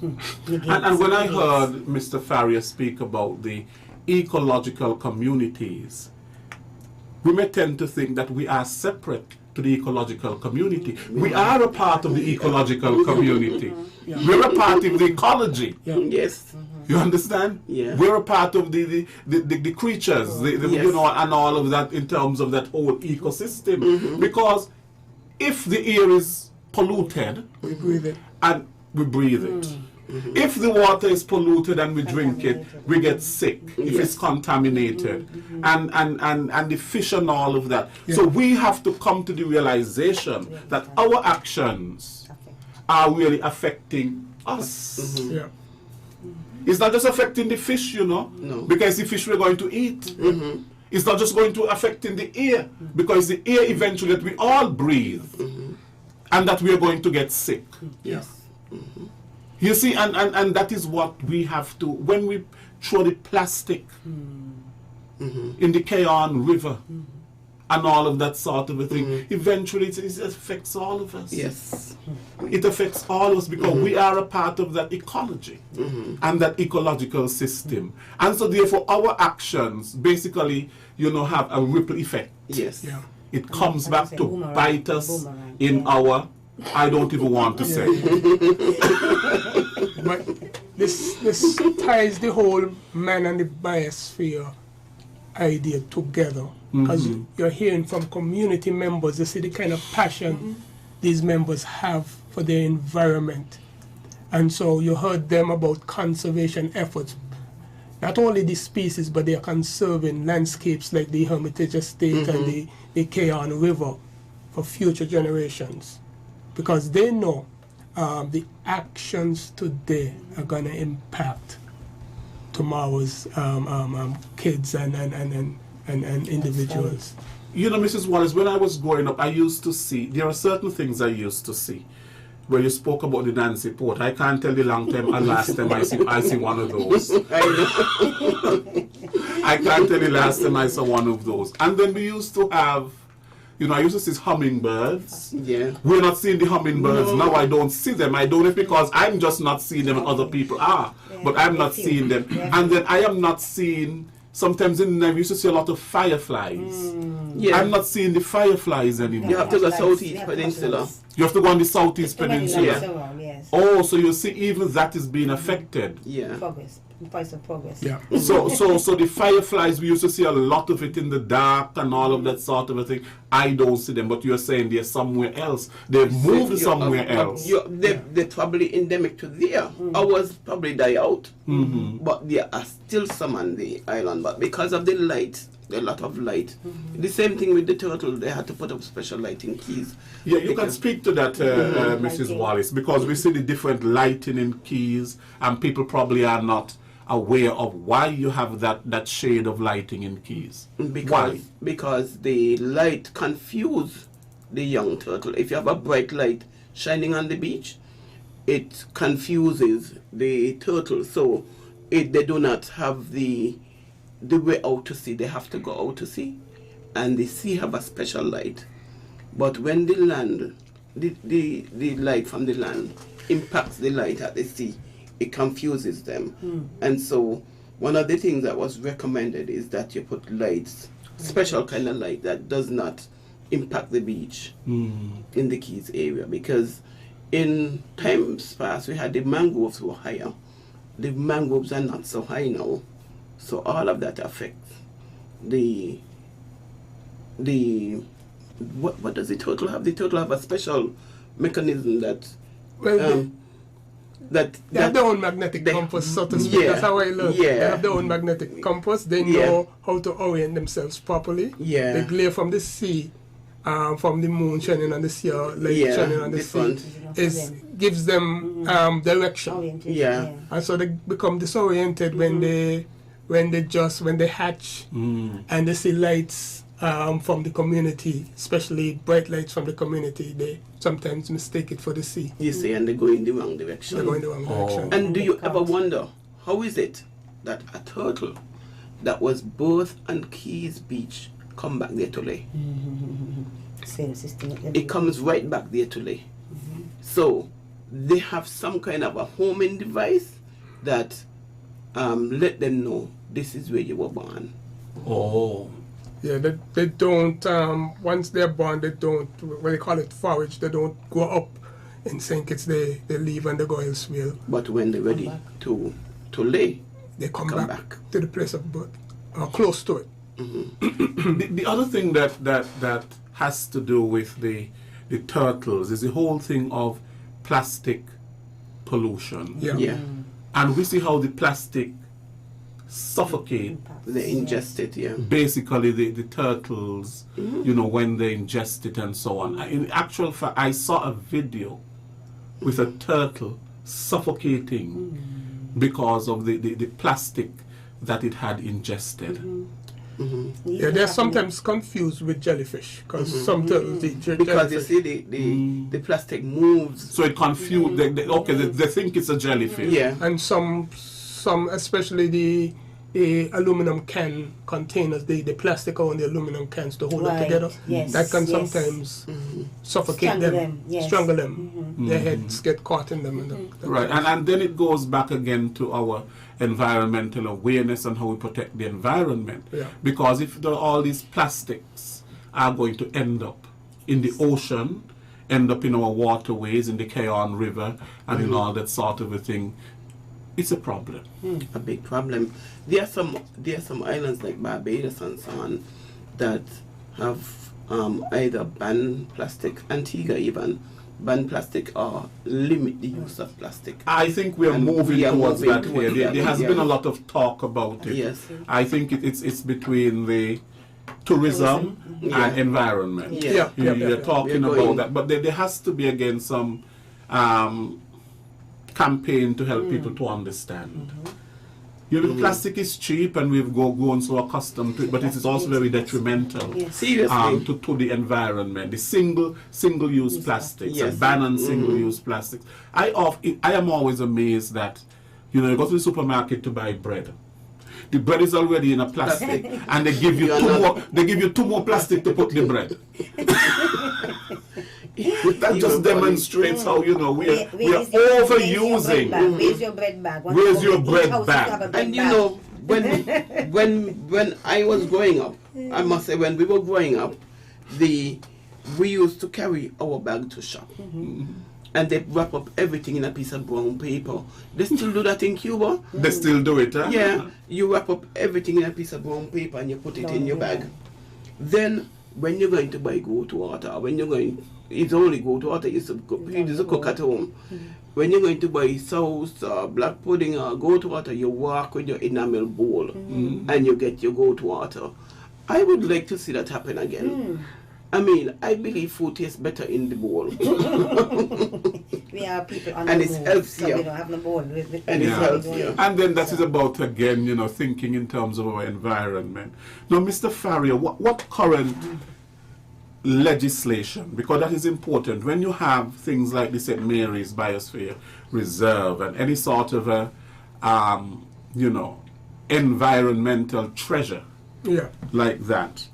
And when I heard Mr. Farrier speak about the ecological communities, we may tend to think that we are separate to the ecological community. We are a part of the ecological community. We're a part of the ecology. Yes. You understand? Yeah. We're a part of the creatures, you know, and all of that in terms of that whole ecosystem. Because if the air is polluted, We breathe it. and we breathe it. If the water is polluted and we drink it, we get sick if it's contaminated, and the fish and all of that. So we have to come to the realization that our actions are really affecting us. Yeah. It's not just affecting the fish, you know, because the fish we're going to eat. It's not just going to affecting the air, because the air eventually that we all breathe, and that we are going to get sick. Yes. You see, and that is what we have to, when we throw the plastic in the Kayan River and all of that sort of a thing, eventually it affects all of us. Yes. It affects all of us because we are a part of that ecology and that ecological system. And so therefore our actions basically, you know, have a ripple effect. Yes. Yeah. It comes back to bite us in our, I don't even want to say. But this ties the whole man and the biosphere idea together, because you're hearing from community members, you see the kind of passion these members have for their environment. And so you heard them about conservation efforts. Not only the species, but they are conserving landscapes like the Hermitage Estate and the Kayan River for future generations, because they know the actions today are going to impact tomorrow's kids and individuals. You know, Mrs. Wallace, when I was growing up, I used to see, there are certain things I used to see. When you spoke about the Nancy Port, I can't tell the long time and last time I see one of those. I can't tell the last time I saw one of those. And then we used to have You know, I used to see hummingbirds. Yeah. We're not seeing the hummingbirds. No. Now I don't see them. I don't know if because I'm just not seeing them and other people are. Yeah, But I'm not they seeing them. Yeah. And then I am not seeing, sometimes in the night we used to see a lot of fireflies. Yeah. I'm not seeing the fireflies anymore. You have to go Lights, Southeast yeah, Peninsula. You have to go on the Southeast Too many Peninsula. lights around, yes. Oh, so you see even that is being affected. Yeah. Progress. Price of progress. Yeah. So the fireflies, we used to see a lot of it in the dark and all of that sort of a thing. I don't see them, but you're saying they're somewhere else. They've moved somewhere else. They're probably endemic to there. Ours probably die out, but there are still some on the island. But because of the light, a lot of light. The same thing with the turtle. They had to put up special lighting keys. Yeah, you can speak to that, Mrs. Lighting. Wallace, because we see the different lighting in keys, and people probably are not aware of why you have that shade of lighting in keys. Why? Because the light confuse the young turtle. If you have a bright light shining on the beach, it confuses the turtle. So they do not have the way out to sea. They have to go out to sea, and the sea have a special light. But when the land, the light from the land impacts the light at the sea, it confuses them. And so one of the things that was recommended is that you put lights, special kind of light that does not impact the beach in the Keys area, because in times past we had the mangroves were higher. The mangroves are not so high now, so all of that affects the what does the turtle have? The turtle have a special mechanism that Well, that they have their own magnetic compass, so to speak. Yeah, That's how I learned. yeah. They have their own magnetic compass. They Yeah. know how to orient themselves properly. Yeah. The glare from the sea, from the moon shining on the sea, or light Yeah, shining on the different. sea, gives them direction. Orientation, Yeah. And so they become disoriented when they hatch and they see lights from the community, especially bright lights from the community. They sometimes mistake it for the sea. you see, and they go in the wrong direction. They go in the wrong direction. And do you ever wonder, how is it that a turtle that was both on Keys Beach come back there to lay? Same system. It comes right back there to lay. So they have some kind of a homing device that let them know this is where you were born. Oh. Yeah, they don't, once they're born, they don't, what they call it, forage, they don't go up in St. Kitts, they leave and they go elsewhere. But when they're ready to lay, They come Come back, back. to the place of birth, or close to it. The other thing that has to do with the turtles is the whole thing of plastic pollution. Yeah. yeah, And we see how the plastic suffocate they ingest it, yeah. basically the turtles, you know, when they ingest it and so on. In actual fact, I saw a video with a turtle suffocating because of the plastic that it had ingested. Yeah, they're sometimes confused with jellyfish, because some turtles eat Because you jellyfish. see the plastic moves. So it confused, they think it's a jellyfish. Yeah. And some, especially the aluminum can containers, the plastic on the aluminum cans to hold it Right, together, yes, that can yes. sometimes suffocate Strangle them, them, yes. strangle them. Their heads get caught in them. And Right, and then it goes back again to our environmental awareness and how we protect the environment. Yeah. Because if all these plastics are going to end up in the ocean, end up in our waterways, in the Keon River, and in all that sort of a thing, it's a problem. A big problem. There are some islands like Barbados and so on that have either banned plastic, Antigua even ban plastic or limit the use of plastic. I think we are And moving we are towards moving that towards here. that, There has yeah. been a lot of talk about it. Yes. I think it's between the tourism Yeah. and environment. Yeah. You're talking We're about going- that, but there has to be again some campaign to help people to understand. You know, plastic is cheap, and we've grown so accustomed to it, but it is also very detrimental Yes. Seriously. to the environment. The single-use plastics, Yes. and ban on single-use plastics. I am always amazed that, you know, you go to the supermarket to buy bread. The bread is already in a plastic, and they give you two more plastic to put the bread. That just demonstrates how, you know, we are overusing. Where's your bread bag? Where's your bread bag? And you know, when I was growing up, I must say, when we were growing up, we used to carry our bag to shop. And they wrap up everything in a piece of brown paper. They still do that in Cuba. They still do it, huh? Yeah, you wrap up everything in a piece of brown paper and you put it in your bag. Then, when you're going to buy goat water, it's only goat water, you used to cook at home. When you're going to buy sauce, black pudding, or goat water, you walk with your enamel bowl and you get your goat water. I would like to see that happen again. I mean, I believe food tastes better in the bowl. We are people on and the it's move, healthier. so we don't have the bowl. And it's healthier. And then that is about, again, you know, thinking in terms of our environment. Now, Mr. Farrier, what current legislation, because that is important, when you have things like the St. Mary's Biosphere Reserve and any sort of a, you know, environmental treasure like that,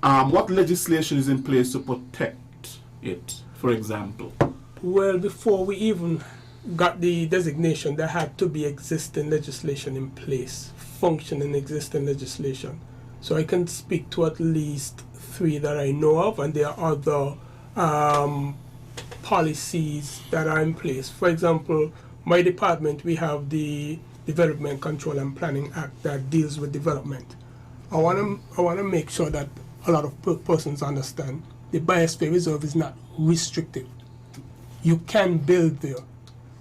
what legislation is in place to protect it, for example? Well, before we even got the designation, there had to be existing legislation in place, functioning existing legislation. So I can speak to at least 3 that I know of, and there are other policies that are in place. For example, my department, we have the Development Control and Planning Act that deals with development. I want to make sure that a lot of persons understand the Biosphere Reserve is not restrictive. You can build there,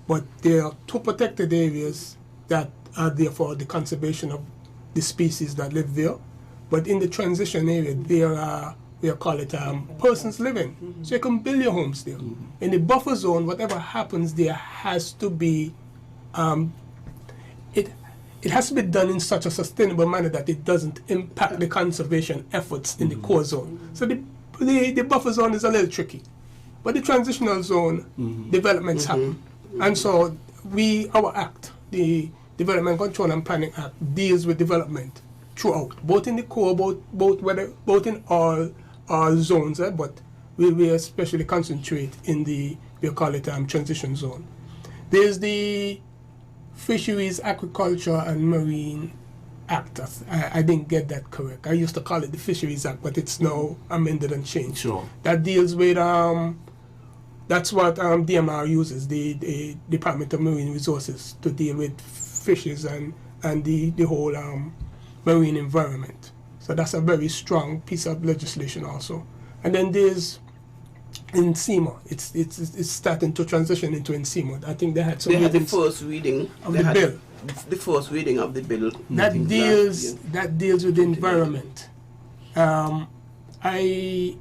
but there are 2 protected areas that are there for the conservation of the species that live there. But in the transition area, there are, we call it persons living. So you can build your homes there. In the buffer zone, whatever happens there has to be, it has to be done in such a sustainable manner that it doesn't impact the conservation efforts in the core zone. So the buffer zone is a little tricky. But the transitional zone, developments happen. And so our act, the Development Control and Planning Act, deals with development throughout, both in the core, both in all zones, but we especially concentrate in we call it transition zone. There's the Fisheries, Agriculture and Marine Act. I didn't get that correct. I used to call it the Fisheries Act, but it's now amended and changed. Sure. That deals with, that's what DMR uses, the Department of Marine Resources, to deal with fishes and the whole marine environment. So that's a very strong piece of legislation also. And then there's NCEMA. It's starting to transition into NCEMA. I think they had some. They had the first reading of the bill. The first reading of the bill. That deals with the environment. I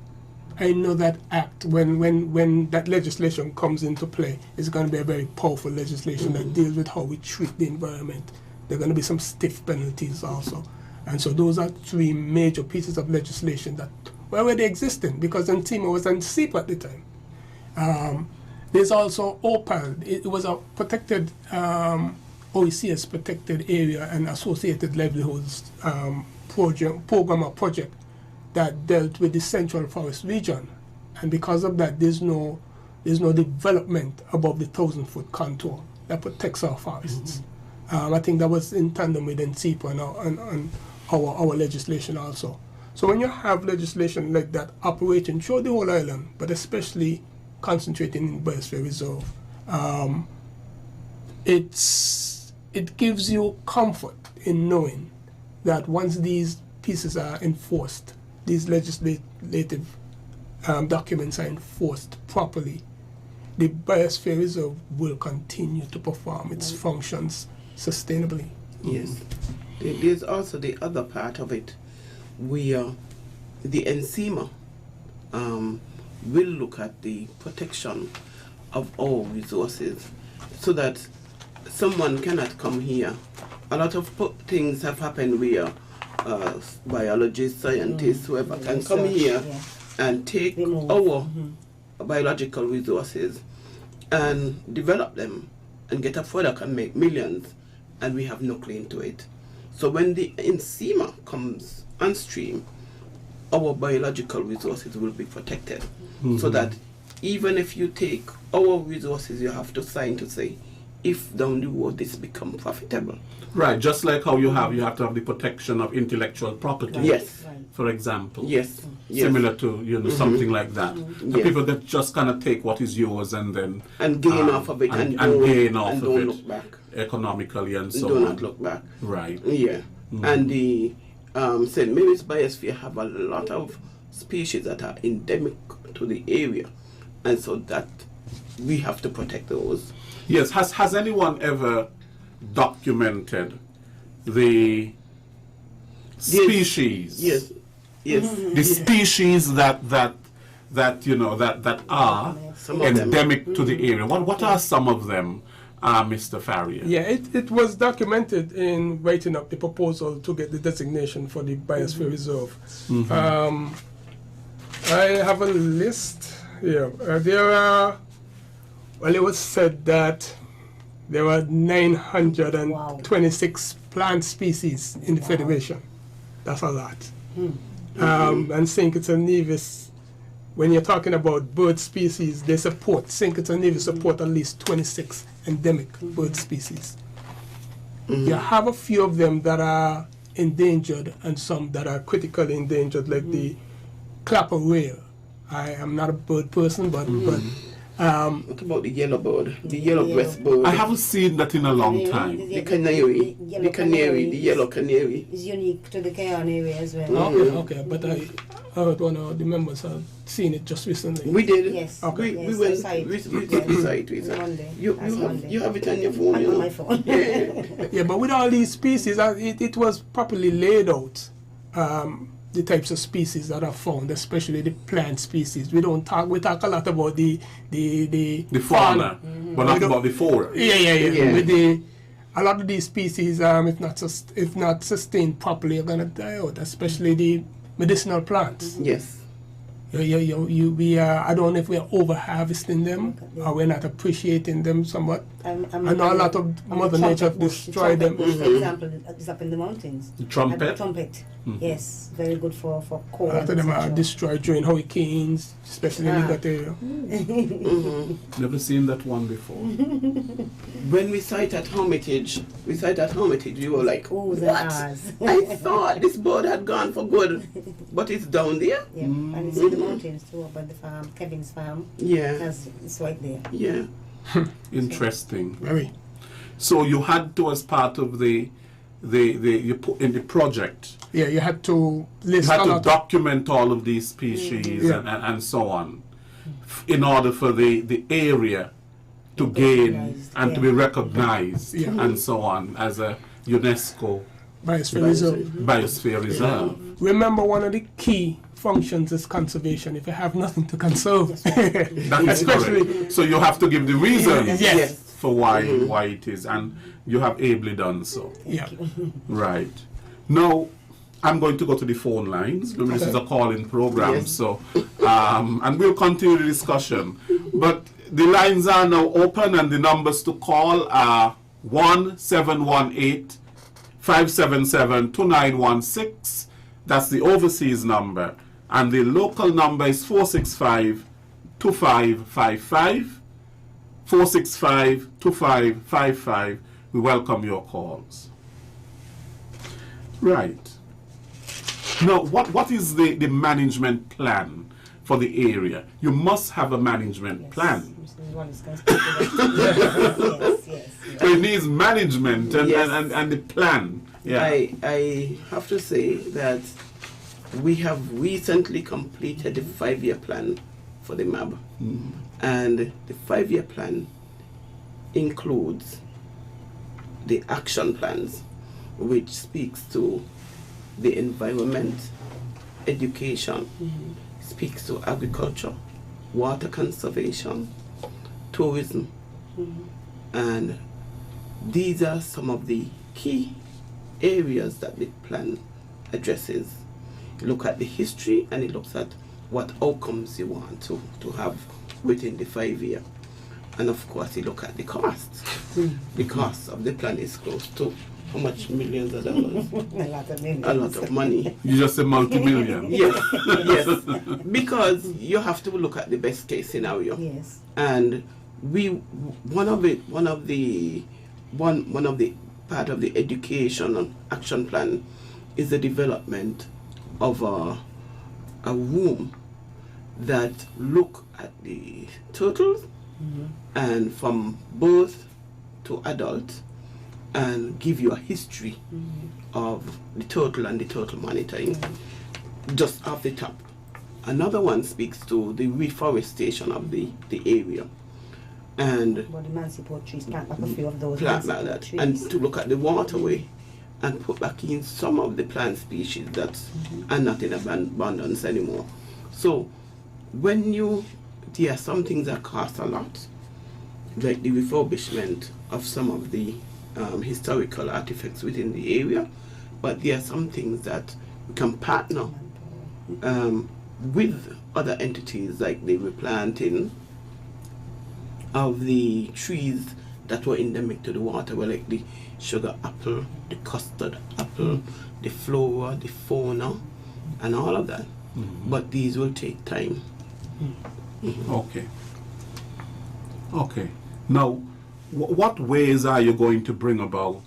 know that act when that legislation comes into play, it's going to be a very powerful legislation that deals with how we treat the environment. There are going to be some stiff penalties also. And so those are 3 major pieces of legislation that were already existing, because NCEMA was NCEP at the time. There's also OPAL. It was a protected, OECS protected area and associated livelihoods program or project that dealt with the Central Forest region. And because of that, there's no development above the 1,000-foot contour that protects our forests. I think that was in tandem with NCEP and our legislation also. So when you have legislation like that operating throughout the whole island, but especially concentrating in Biosphere Reserve, it gives you comfort in knowing that once these pieces are enforced, these legislative documents are enforced properly, the Biosphere Reserve will continue to perform its functions sustainably. Yes. There's also the other part of it, where the NCEMA will look at the protection of our resources so that someone cannot come here. A lot of things have happened where biologists, scientists, whoever can come here and take our biological resources and develop them and get a product and make millions, and we have no claim to it. So when the enzima comes on stream, our biological resources will be protected. So that even if you take our resources, you have to sign to say, if down the road this become profitable. Right, just like how you have to have the protection of intellectual property. Yes. For example. Yes. Similar to something like that. The Yes. people that just kind of take what is yours and then gain off of it and gain off of don't it look back. economically and so Do on. not look back. Right. Yeah. And the St. Mary's Biosphere have a lot of species that are endemic to the area, and so that we have to protect those. Yes. Has anyone ever documented the species? Yes. Yes. The species that are Some of them. endemic to the area. What are some of them, Mr. Farrier? Yeah, it was documented in writing up the proposal to get the designation for the Biosphere Reserve. I have a list here. There are, well, it was said that there were 926 plant species in the Federation. That's a lot. And St. Kitts and Nevis, when you're talking about bird species, they support, St. Kitts and Nevis support at least 26 endemic bird species. You have a few of them that are endangered and some that are critically endangered, like the clapper whale. I am not a bird person, but What about the yellow bird, the yellow breast bird? I haven't seen that in a long time. The canary, the yellow canary. is unique to the Cayon area as well. okay, but I heard one of the members have seen it just recently. We did. Yes. Okay. We Yes, went. I saw it. We Yes. saw it. Monday. You have it on your phone. On You know? my phone. Yeah, but with all these species, it was properly laid out. The types of species that are found, especially the plant species. We talk a lot about the Fauna, but not about the flora. Yeah. With a lot of these species, if not sustained properly, are gonna die out. Especially the medicinal plants. Yes. I don't know if we're over harvesting them or we're not appreciating them somewhat. I know a lot of Mother Nature destroyed them. For example, is up in the mountains. The trumpet? Trumpet. Yes, very good for cold. A lot of them are destroyed during hurricanes, especially in that area. Never seen that one before. When we sight at Hermitage, you were like, Oh, the what? R's. I thought this bird had gone for good, but it's down there. Yeah, and it's in the mountains too, up at the farm, Kevin's farm. Yeah. It's right there. Yeah. Interesting. Very. So you had to, as part of you put in the project, Yeah, you had to you list had a to lot. document all of these species Yeah. and so on, in order for the area to gain recognized, and to yeah. be recognized Yeah. and so on as a UNESCO Biosphere Reserve. Biosphere Reserve. Remember, one of the key functions is conservation. If you have nothing to conserve, That is especially correct. So you have to give the reasons Yes. for why it is, and you have ably done so. yeah. Right. Now, I'm going to go to the phone lines. This is a call-in program, Yes. so and we'll continue the discussion. But the lines are now open, and the numbers to call are 1718-577-2916. That's the overseas number, and the local number is 465-2555. 465-2555. We welcome your calls. Right. Now, what is the management plan for the area? You must have a management plan. Mrs. Wallace can speak to that. Yes. So it needs management and the plan. Yeah. I have to say that we have recently completed the 5-year plan for the MAB. And the 5-year plan includes the action plans, which speaks to the environment, education, speaks to agriculture, water conservation, tourism, and these are some of the key areas that the plan addresses. You look at the history and it looks at what outcomes you want to have within the 5 year. And of course you look at the cost. The cost of the plan is close to how much millions of dollars? A lot of millions. A lot of money. You just say multi-million. Yes, yes. Because you have to look at the best case scenario. Yes. And one of the part of the education and action plan is the development of a room that look at the turtles and from birth to adult and give you a history of the turtle and the turtle monitoring just off the top. Another one speaks to the reforestation of the area and But the Mansiport trees, plant back a few of those plant like Mansiport that, trees. and to look at the waterway and put back in some of the plant species that are not in abundance anymore. So when there are some things that cost a lot, like the refurbishment of some of the historical artifacts within the area, but there are some things that we can partner with other entities, like the replanting of the trees that were endemic to the water, like the sugar apple, the custard apple, the flora, the fauna, and all of that. But these will take time. Okay. Okay. Now, what ways are you going to bring about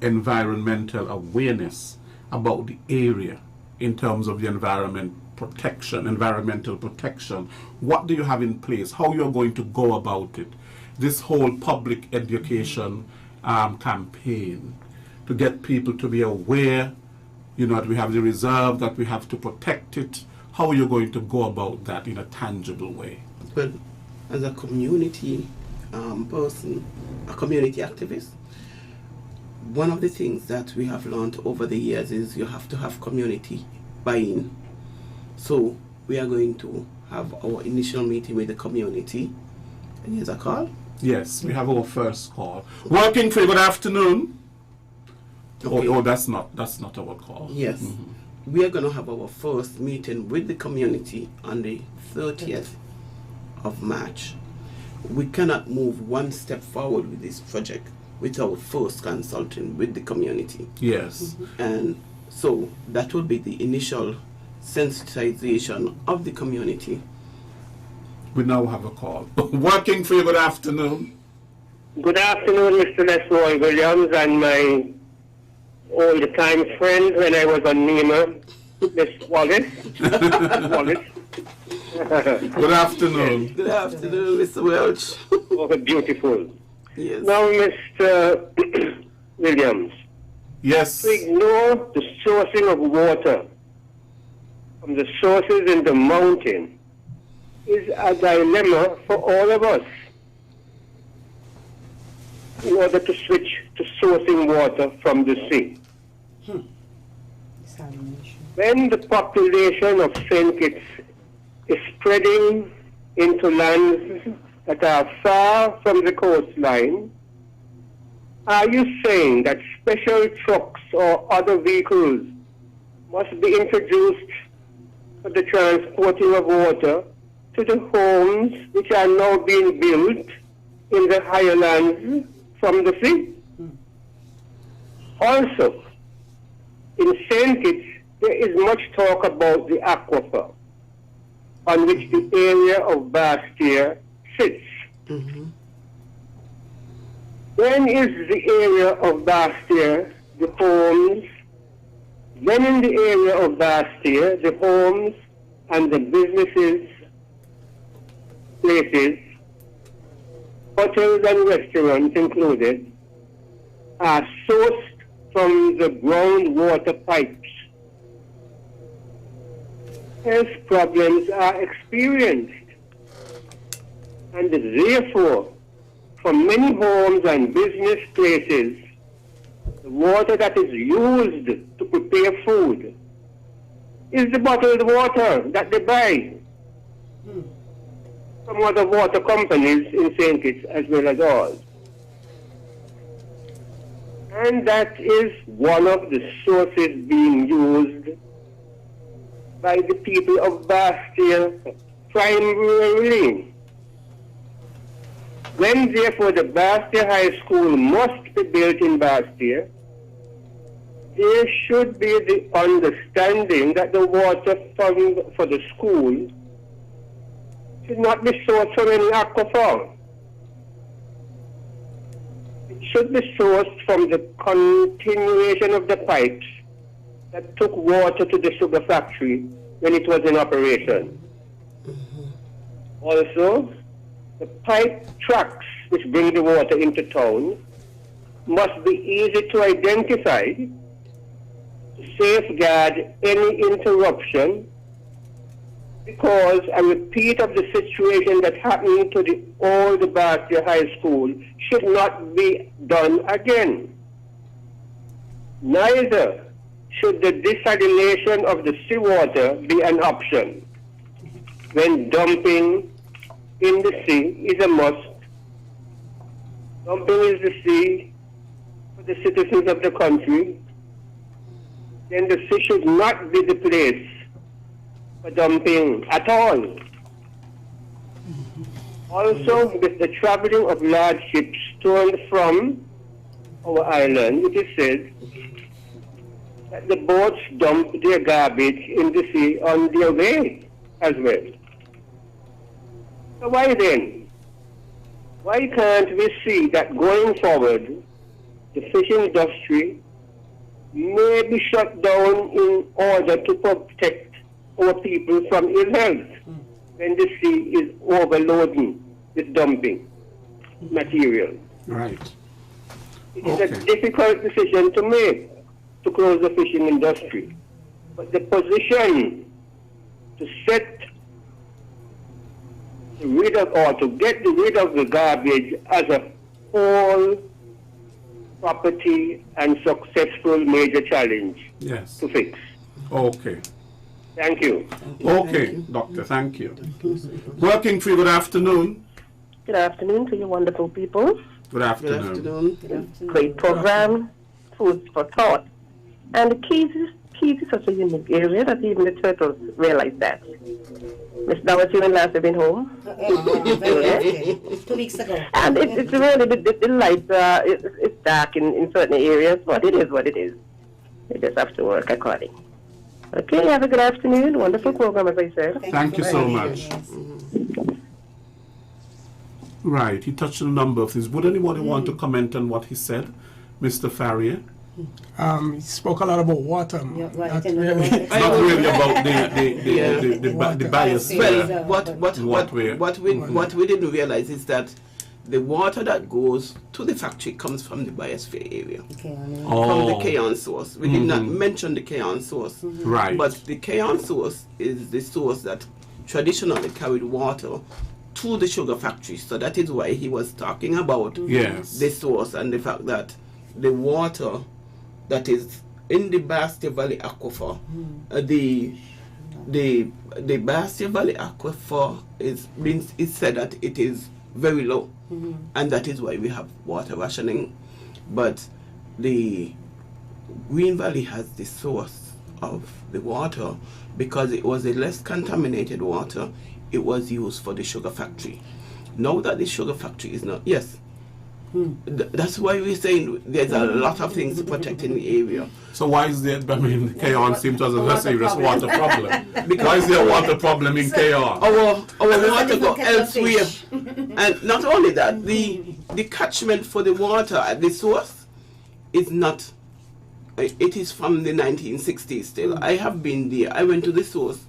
environmental awareness about the area in terms of the environmental protection? What do you have in place? How you're going to go about it? This whole public education campaign to get people to be aware, that we have the reserve, that we have to protect it. How are you going to go about that in a tangible way? Well, as a community person, a community activist, one of the things that we have learned over the years is you have to have community buy-in. So we are going to have our initial meeting with the community. And here's a call. Yes, we have our first call. Working for you, good afternoon. Okay. Oh, that's not our call. Yes. We are going to have our first meeting with the community on the 30th of March. We cannot move one step forward with this project without first consulting with the community. Yes. And so that will be the initial sensitization of the community. We now have a call. Working for you, good afternoon. Good afternoon, Mr. Lesroy Williams, and my old-time friend when I was on NEMA, Miss Wallace. Wallace. Good afternoon. Good afternoon, Mr. Welch. Oh, beautiful. Yes. Now, Mr. Williams, Yes. to ignore the sourcing of water from the sources in the mountain is a dilemma for all of us in order to switch to sourcing water from the sea. When the population of St. Kitts is spreading into lands that are far from the coastline, are you saying that special trucks or other vehicles must be introduced for the transporting of water to the homes which are now being built in the higher lands from the sea? Also, in St. Kitts, there is much talk about the aquifer on which the area of Biosphere sits. When is the area of Biosphere the homes? Then in the area of Biosphere, the homes and the businesses, places, hotels and restaurants included, are sourced from the groundwater pipes. Health problems are experienced, and therefore, for many homes and business places, the water that is used to prepare food is the bottled water that they buy from other water companies in St. Kitts as well as ours. And that is one of the sources being used by the people of Biosphere primarily. When therefore the Biosphere High School must be built in Biosphere, there should be the understanding that the water for the school should not be sourced from any aquifer. It should be sourced from the continuation of the pipes that took water to the sugar factory when it was in operation. Also, the pipe tracks which bring the water into town must be easy to identify to safeguard any interruption, because a repeat of the situation that happened to the old Biosphere High School should not be done again. Neither should the desalination of the seawater be an option when dumping in the sea is a must. Dumping is the sea for the citizens of the country. Then the sea should not be the place for dumping at all. Also, with the traveling of large ships to and from our island, it is said that the boats dump their garbage in the sea on their way as well. So why then? Why can't we see that going forward, the fishing industry may be shut down in order to protect our people from ill health when the sea is overloading with dumping material? Right. It is a difficult decision to make to close the fishing industry. But the position to set rid of or to get rid of the garbage as a whole property and successful major challenge to fix. Okay. Thank you. Okay, Doctor, thank you. Working for you, good afternoon. Good afternoon to you wonderful people. Good afternoon. Good afternoon. Great program, food for thought. And the keys is such a unique area that even the turtles realize that. Miss Dawes, you and Lance have been home. 2 weeks ago. And it's really, the light, it's dark in certain areas, but it is what it is. You just have to work according. Okay, have a good afternoon. Wonderful program, as I said. Thank you so much. Right, he touched on a number of things. Would anybody want to comment on what he said, Mr. Farrier? He spoke a lot about water. Yeah, right. Not Not really about the biosphere. Well, what we didn't realize is that the water that goes to the factory comes from the biosphere area, from the Kayan source. We did not mention the Kayan source, Right. but the Kayan source is the source that traditionally carried water to the sugar factory. So that is why he was talking about the source and the fact that the water that is in the Biosphere Valley aquifer, the Biosphere Valley aquifer is said that it is very low, and that is why we have water rationing. But the Green Valley has the source of the water because it was a less contaminated water. It was used for the sugar factory. Now that the sugar factory is not, that's why we're saying there's a lot of things to protect in the area. So why is there, Kayan seems to have a very serious water problem. Why is there a water problem in Kayan? Our water go elsewhere. And not only that, the catchment for the water at the source is not, it is from the 1960s still. I have been there. I went to the source.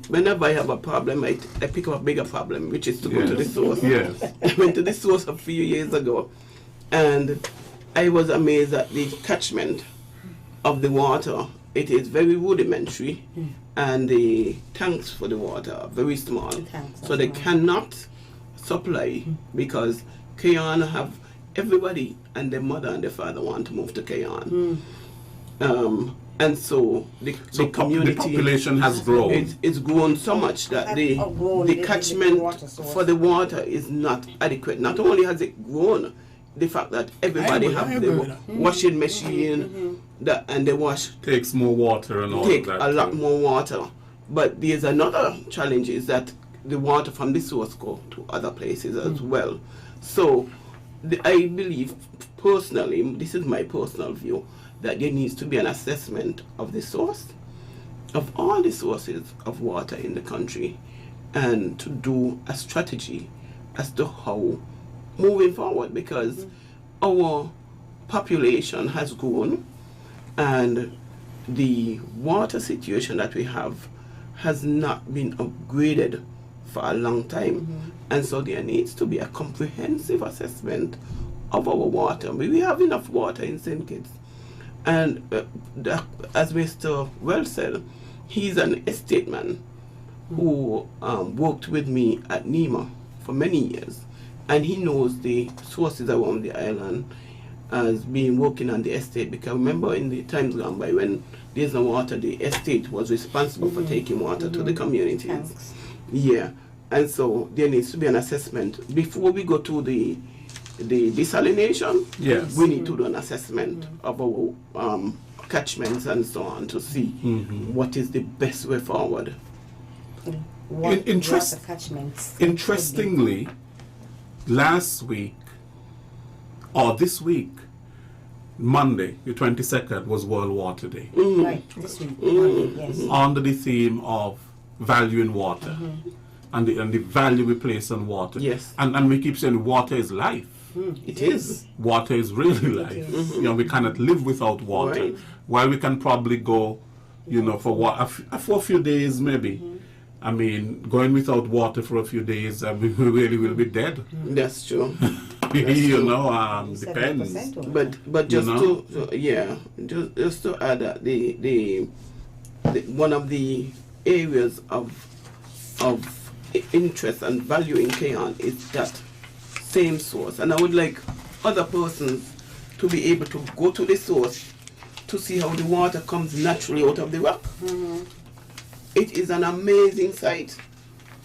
Whenever I have a problem, I pick up a bigger problem, which is to go to the source. I went to the source a few years ago, and I was amazed at the catchment of the water. It is very rudimentary, and the tanks for the water are very small. So they cannot supply because Kayan have everybody and their mother and their father want to move to Kayan. And so the community, the population has grown. It's grown so much that the catchment for the water is not adequate. Not only has it grown, the fact that everybody have the washing machine and the wash takes more water and all take of that. a lot more water. But there's another challenge is that the water from the source go to other places as well. So I believe personally, this is my personal view, that there needs to be an assessment of the source, of all the sources of water in the country, and to do a strategy as to how moving forward, because our population has grown and the water situation that we have has not been upgraded for a long time. And so there needs to be a comprehensive assessment of our water. We have enough water in St. Kitts, and as Mr. Wells said, he's an estate man who worked with me at NEMA for many years, and he knows the sources around the island as being working on the estate, because remember in the times gone by when there's no water, the estate was responsible for taking water to the communities. Thanks. Yeah, and so there needs to be an assessment before we go to the desalination. Yes. We need to do an assessment of our catchments and so on to see what is the best way forward. What interest- water catchments? Interestingly, last week, or this week, Monday, the 22nd, was World Water Day, Right, this week. Yes. under the theme of valuing water and the value we place on water. Yes. And we keep saying water is life. It is. Water is really life. is. You know, we cannot live without water. Right. While we can probably go, you know, for a few days maybe. I mean, going without water for a few days, we really will be dead. That's true. You know, depends. 7% or- But just You know? just to add that the one of the areas of interest and value in Kayan is that same source, and I would like other persons to be able to go to the source to see how the water comes naturally out of the rock. It is an amazing sight,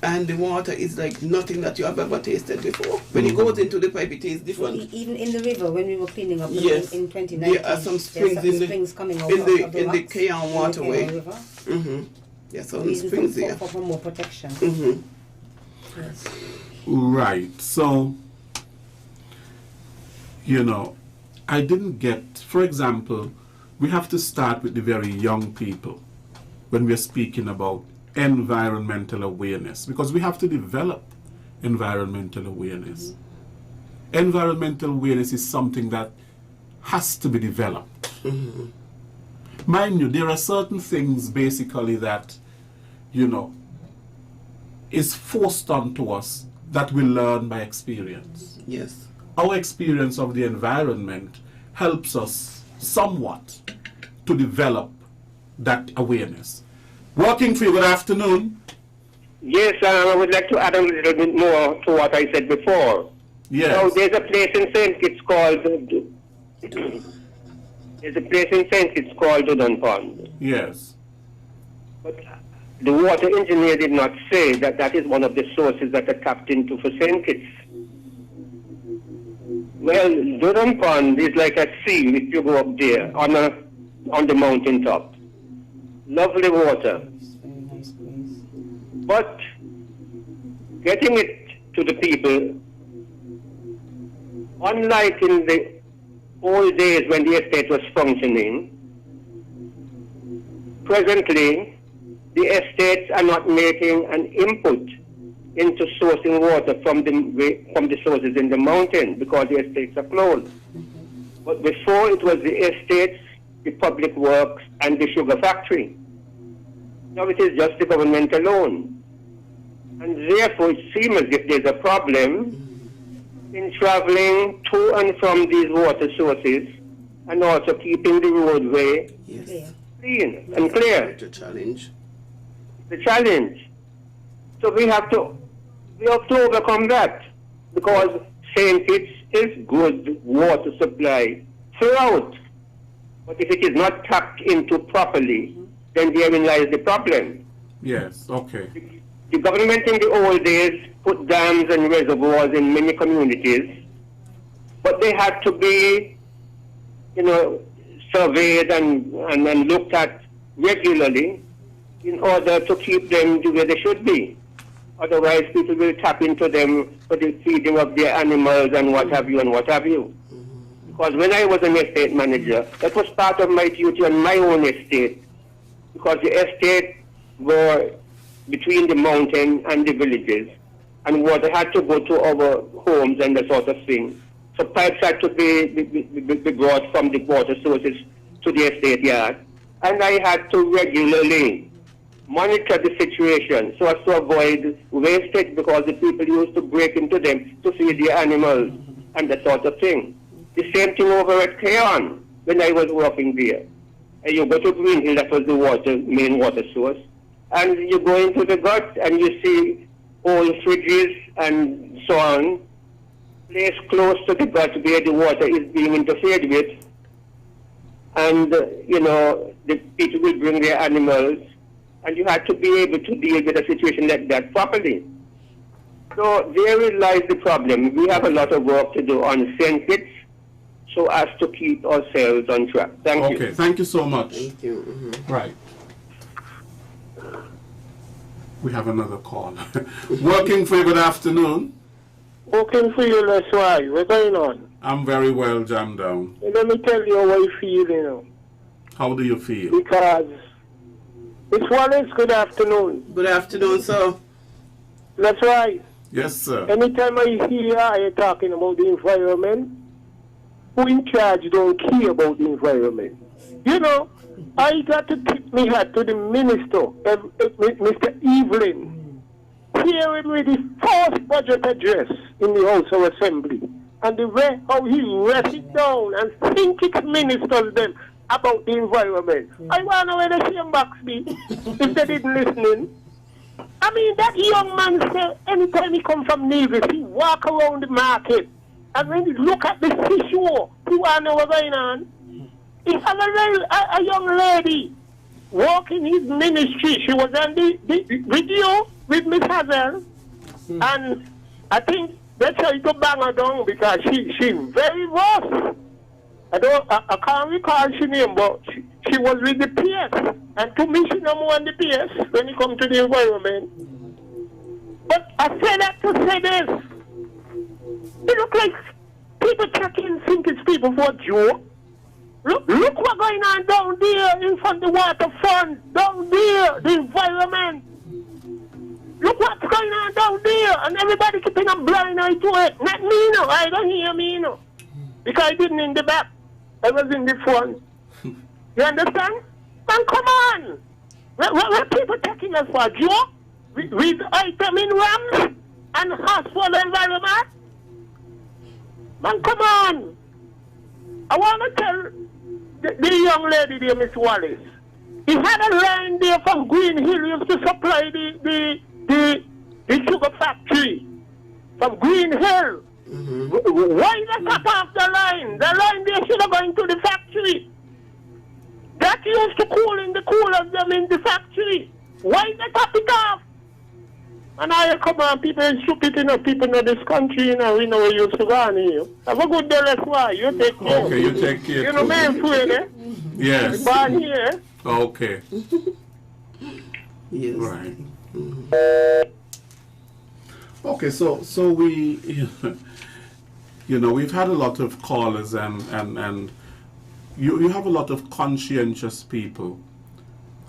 and the water is like nothing that you have ever tasted before. When it goes into the pipe, it tastes different. Even in the river, when we were cleaning up Yes. in 2019, There are some springs there's in the springs coming out in of the the rocks Kayan in the waterway. Kayan River. There's some Reason springs there. for more protection. Yes. Right. So, you know, I didn't get, for example, we have to start with the very young people when we're speaking about environmental awareness, because we have to develop environmental awareness. Environmental awareness is something that has to be developed. Mind you, there are certain things basically that, you know, is forced onto us that we learn by experience. Yes. Our experience of the environment helps us somewhat to develop that awareness. Working for you, good afternoon. Yes, I would like to add a little bit more to what I said before. Yes. Now, there's a place in St. Kitts called Dudon Pond. Yes. But the water engineer did not say that that is one of the sources that are tapped into for St. Kitts. Well, Dudon Pond is like a sea if you go up there on the mountain top. Lovely water. Very nice place. But getting it to the people, unlike in the old days when the estate was functioning, presently the estates are not making an input into sourcing water from the sources in the mountain because the estates are closed. But before it was the estates, the public works, and the sugar factory. Now it is just the government alone. And therefore it seems as if there's a problem in traveling to and from these water sources and also keeping the roadway Yes. clean and clear. It's a challenge. The challenge. So we have to overcome that because St. Kitts is good water supply throughout. But if it is not tapped into properly, then therein lies the problem. Yes. Okay. The government in the old days put dams and reservoirs in many communities, but they had to be, surveyed and looked at regularly in order to keep them the way they should be. Otherwise, people will tap into them for the feeding of their animals and what have you and what have you. Because when I was an estate manager, that was part of my duty on my own estate. Because the estate were between the mountain and the villages, and water had to go to our homes and that sort of thing. So pipes had to be brought from the water sources to the estate yard. And I had to regularly monitor the situation so as to avoid wastage, because the people used to break into them to feed the animals and that sort of thing. The same thing over at Crayon when I was working there. And you go to Green Hill, that was the main water source, and you go into the gut and you see old fridges and so on, placed close to the gut where the water is being interfered with. And, the people will bring their animals, and you have to be able to deal with a situation like that properly. So therein lies the problem. We have a lot of work to do on St. Kitts so as to keep ourselves on track. Thank you. Okay, thank you so much. Thank you. Right. We have another call. Working for you, good afternoon. Working for you, Lesroy. What's going on? I'm very well, Jam Down. Let me tell you how I feel, How do you feel? Because Miss Wallace, good afternoon. Good afternoon, sir. Lesroy. Yes, sir. Anytime I hear you talking about the environment, who in charge don't care about the environment. I got to tip my hat to the minister, Mr. Evelyn, hearing with his first budget address in the House of Assembly, and the way how he rests it down and think it ministers them about the environment. I want to know where the same box be if they didn't listen. I mean, that young man said anytime he come from Nevis, he walk around the market, and when he look at the seashore, he want to know what's going on. He had a young lady walking his ministry. She was on the video with Miss Hazel, and I think that's how you go bang her down because she's very rough. I can't recall her name, but she was with the PS, and to me she no more on the PS when it comes to the environment. But I say that to say this. It look like people checking think it's people for a joke. Look what's going on down there in front of the waterfront, down there, the environment. Look what's going on down there, and everybody keeping a blind eye to it. Not me, no. I don't hear me, no. Because I didn't in the back. I was in the front. You understand? Man, come on. Where people taking us for a joke? With item in rams and hospital environment? Man, come on. I want to tell the young lady there, Miss Wallace. He had a line there from Green Hill. He used to supply the sugar factory from Green Hill. Why they cut off the line? The line there should have gone to the factory. That used to cool in the coolers them in the factory. Why they cut it off? And I come on, people is stupid, people in this country, we know where you used to go on here. Have a good day, Lesroy. You take care. Okay, you take care. You know me, I'm free, eh? Yes. Born here. Okay. Yes. Right. Okay, so we, we've had a lot of callers and you have a lot of conscientious people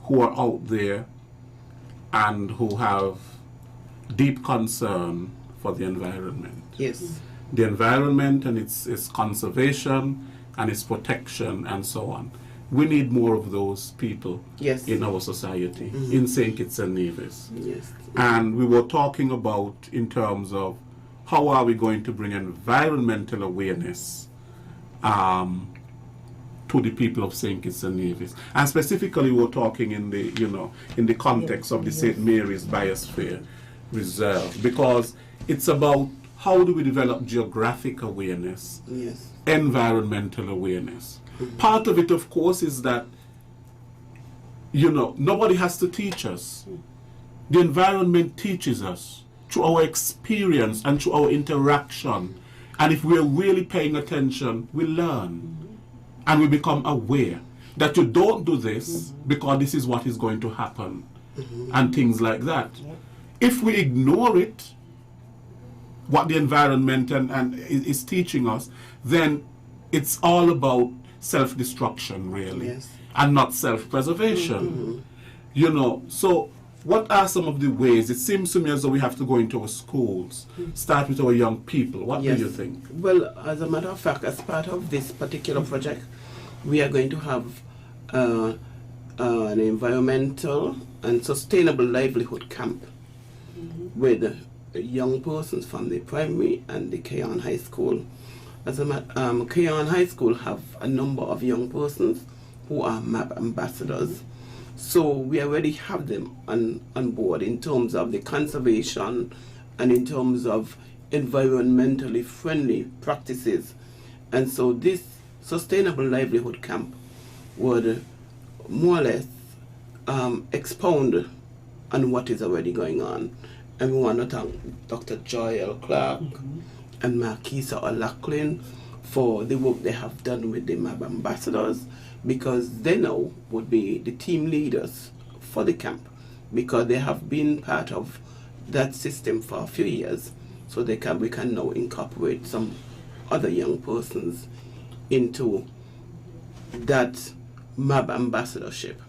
who are out there and who have deep concern for the environment. Yes. The environment and its conservation and its protection and so on. We need more of those people in our society, in St. Kitts and Nevis. Yes. And we were talking about in terms of how are we going to bring environmental awareness to the people of St. Kitts and Nevis. And specifically we were talking in the context of the St. Mary's Biosphere Reserve, because it's about how do we develop geographic awareness, environmental awareness. Part of it, of course, is that, nobody has to teach us. The environment teaches us through our experience and through our interaction. And if we're really paying attention, we learn. And we become aware that you don't do this because this is what is going to happen. And things like that. if we ignore it, what the environment and is teaching us, then it's all about self-destruction, really, Yes. and not self-preservation. You know, so what are some of the ways? It seems to me as though we have to go into our schools, start with our young people. What Yes. do you think? Well, as a matter of fact, as part of this particular project, we are going to have an environmental and sustainable livelihood camp with young persons from the primary and the Keon High School. As a Keon High School have a number of young persons who are MAP ambassadors. So we already have them on board in terms of the conservation and in terms of environmentally friendly practices. And so this sustainable livelihood camp would more or less expound on what is already going on. And we want to thank Dr. Joy L. Clark and Marquisa O'Loughlin for the work they have done with the MAB ambassadors, because they now would be the team leaders for the camp, because they have been part of that system for a few years. So we can now incorporate some other young persons into that MAB ambassadorship.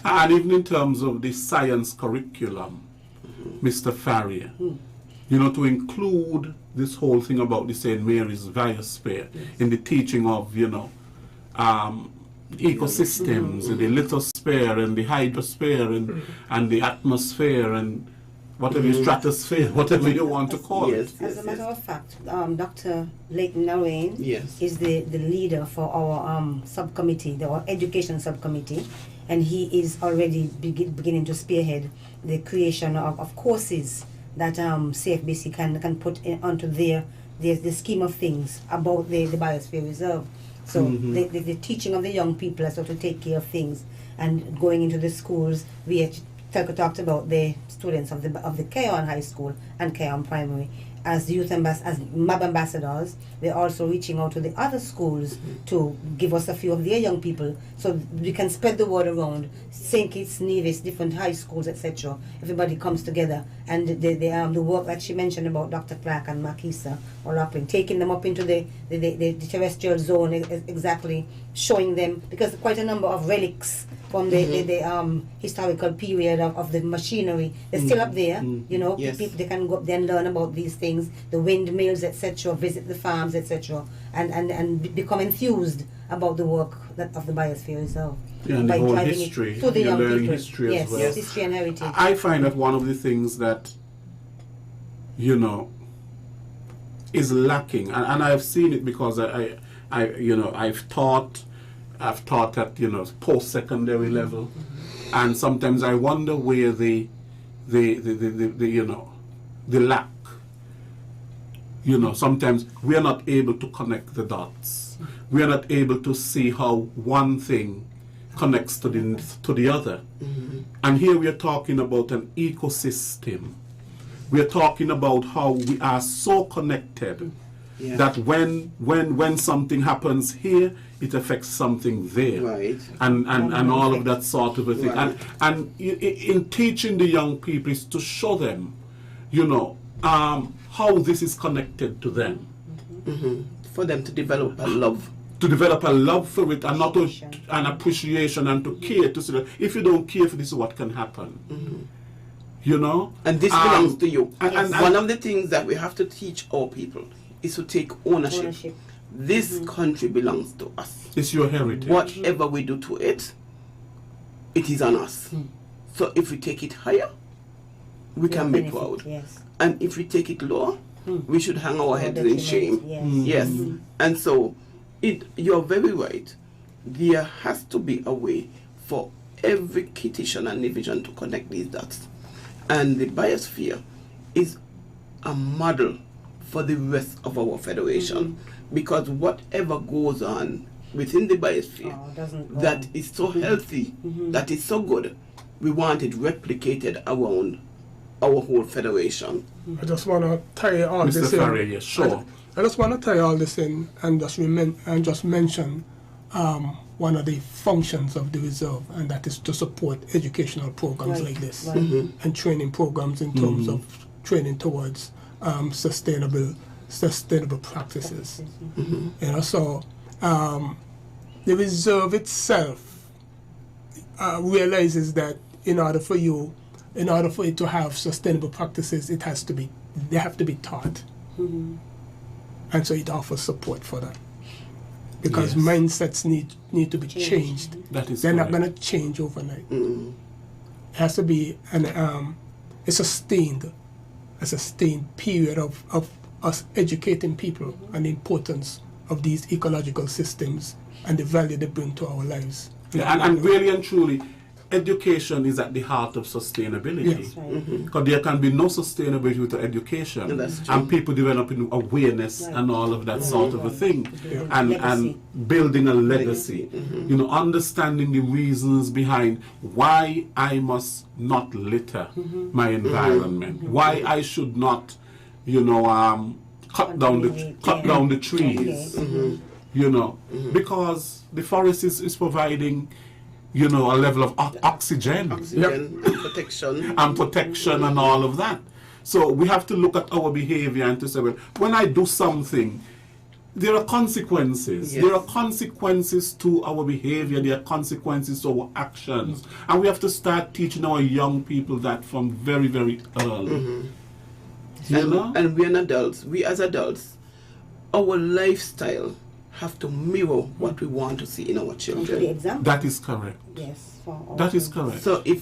And even in terms of the science curriculum, Mr. Farrier, you know, to include this whole thing about the St. Mary's Biosphere in the teaching of, you know, ecosystems, and the lithosphere and the hydrosphere and the atmosphere and whatever, stratosphere, whatever you want to call it. As a matter of fact, Dr. Leighton Narrain is the leader for our subcommittee, our education subcommittee, and he is already beginning to spearhead the creation of courses that CFBC can put onto the scheme of things about the Biosphere Reserve. So the teaching of the young people as to take care of things, and going into the schools. We talked about the students of the Keon High School and Keon Primary as as MAB ambassadors. We're also reaching out to the other schools to give us a few of their young people, so we can spread the word around. St. Kitts, Nevis, different high schools, etc. Everybody comes together, and the work that she mentioned about Dr. Clark and Marquisa O'Loughlin, taking them up into the terrestrial zone, exactly showing them, because quite a number of relics from the historical period of the machinery, they're still up there. You know, people, they can go up there and learn about these things, the windmills, etc., visit the farms, etc., and become enthused about the work of the Biosphere Reserve. Yeah, and the whole history. To the young learning people. history as well. Yes, history and heritage. I find that one of the things that, you know, is lacking, and I've seen it because I've taught at, you know, post-secondary level, and sometimes I wonder where the you know, the lack. You know, sometimes we are not able to connect the dots. We are not able to see how one thing connects to the other. And here we are talking about an ecosystem. We are talking about how we are so connected that when something happens here, it affects something there, Right. and all of that sort of a thing. Right. And in teaching the young people is to show them, you know, how this is connected to them. For them to develop a love. To develop a love for it, and not an appreciation, and to care, to say that if you don't care for this, what can happen? You know? And this belongs to you. And one of the things that we have to teach our people is to take ownership. This country belongs to us. It's your heritage. Whatever we do to it, it is on us. So if we take it higher, we can be proud. Yes. And if we take it lower, we should hang our heads in shame. Yes. And so you're very right. There has to be a way for every Kittitian and Nevisian to connect these dots. And the Biosphere is a model for the rest of our federation, because whatever goes on within the Biosphere that is so healthy, that is so good, we want it replicated around our whole federation. I just want to tie all Mr. this in. Farrier, yes, sure. I just want to tie all this in and just mention one of the functions of the reserve, and that is to support educational programs like this and training programs in terms of training towards sustainable practices. You know, so the reserve itself realizes that in order for it to have sustainable practices, they have to be taught, and so it offers support for that. Because mindsets need to be changed. That is They're correct. not going to change overnight. It has to be a sustained period of us educating people on the importance of these ecological systems and the value they bring to our lives. Yeah, and really and truly, education is at the heart of sustainability. Yes. Because there can be no sustainability without education. That's true. And people developing awareness and all of that sort of a thing. And Legacy. building a legacy. You know, understanding the reasons behind why I must not litter my environment. Why I should not, you know, cut down the trees. You know, because the forest is providing, you know, a level of oxygen And protection. and protection and all of that. So we have to look at our behavior and to say, well, when I do something, there are consequences. Yes. There are consequences to our behavior. There are consequences to our actions. And we have to start teaching our young people that from very, very early. You know? And we are adults. We as adults, our lifestyle have to mirror what we want to see in our To the children. example. That is correct. Yes. That is correct. So if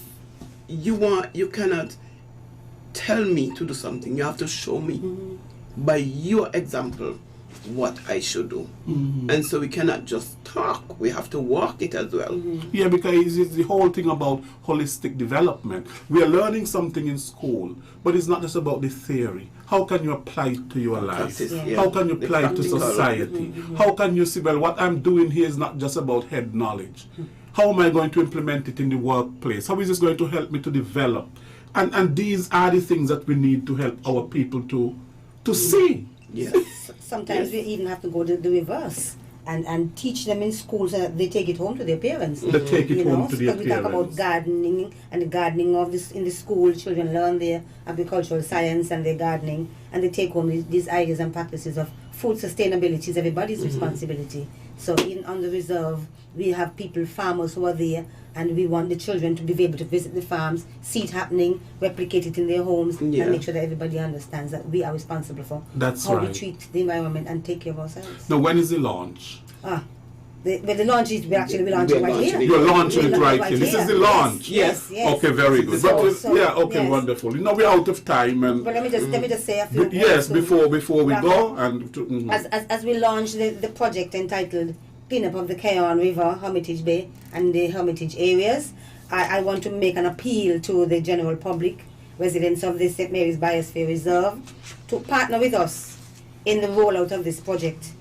you cannot tell me to do something, you have to show me by your example what I should do. And so we cannot just talk, we have to walk it as well. Yeah, because it's the whole thing about holistic development. We are learning something in school, but it's not just about the theory. How can you apply it to your life? Practice, yeah. How can you The apply it to practical. society? How can you see, well, what I'm doing here is not just about head knowledge. How am I going to implement it in the workplace? How is this going to help me to develop? And these are the things that we need to help our people to see. Yes. Sometimes we even have to go the reverse and teach them in school so that they take it home to their parents. They take it You home know, to their because we talk about parents. gardening and the gardening of this in the school. Children learn their agricultural science and their gardening, and they take home these ideas and practices of food sustainability is everybody's responsibility. So even on the reserve, we have people, farmers who are there, and we want the children to be able to visit the farms, see it happening, replicate it in their homes, Yeah. and make sure that everybody understands that we are responsible for That's how we right. treat the environment and take care of ourselves. Now, when is the launch? But the launch is, we launching right here. You're launching it We're right launching here. This is the launch. Yes, yes. Okay, very good. But, yeah, okay, yes. wonderful. You know, we're out of time. And But let me just say a few words yes, to before we wrap go. up. And As we launch the project entitled Cleanup of the Cayon River, Hermitage Bay, and the Hermitage areas, I want to make an appeal to the general public, residents of the St. Mary's Biosphere Reserve, to partner with us in the rollout of this project.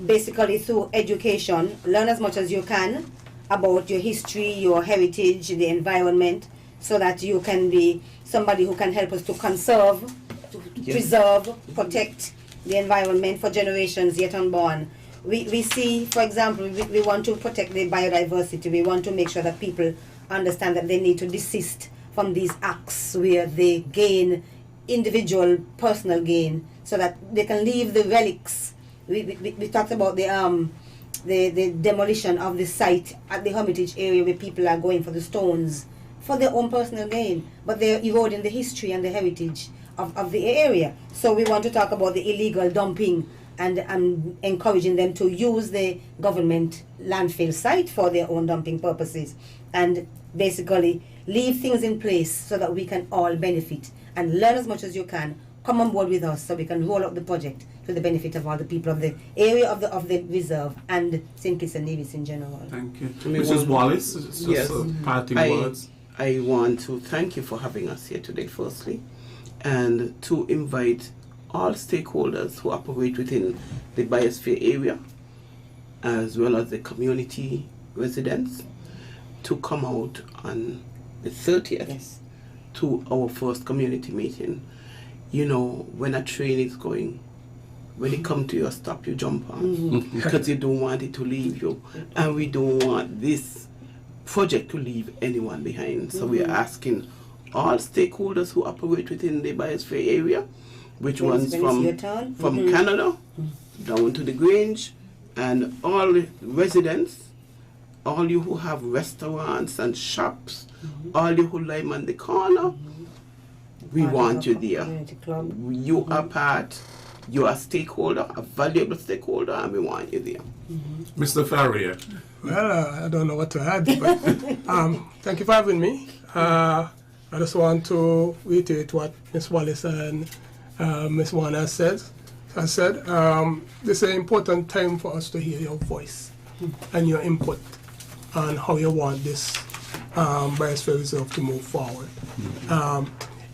Basically through education, learn as much as you can about your history, your heritage, the environment, so that you can be somebody who can help us to conserve, to preserve, protect the environment for generations yet unborn. We see, for example, we want to protect the biodiversity. We want to make sure that people understand that they need to desist from these acts where they gain individual, personal gain, so that they can leave the relics. We talked about the demolition of the site at the Hermitage area where people are going for the stones for their own personal gain, but they're eroding the history and the heritage of the area. So we want to talk about the illegal dumping and encouraging them to use the government landfill site for their own dumping purposes, and basically leave things in place so that we can all benefit and learn as much as you can. Come on board with us so we can roll out the project to the benefit of all the people of the area of the reserve and St. Kitts and Nevis in general. thank you. Mrs. Wallace, just Yes. parting words. I want to thank you for having us here today, firstly, and to invite all stakeholders who operate within the biosphere area, as well as the community residents, to come out on the 30th Yes. to our first community meeting. You know, when a train is going when it comes to your stop, you jump on because you don't want it to leave you, and we don't want this project to leave anyone behind. So we are asking all stakeholders who operate within the biosphere area, which ones from Canada down to the Grange, and all the residents, all you who have restaurants and shops, all you who live on the corner, we want you there. You are part, you are a stakeholder, a valuable stakeholder, and we want you there. Mr. Farrier. Well, I don't know what to add, but thank you for having me. I just want to reiterate what Ms. Wallace and Ms. Warner has said. This is an important time for us to hear your voice and your input on how you want this Biosphere Reserve to move forward.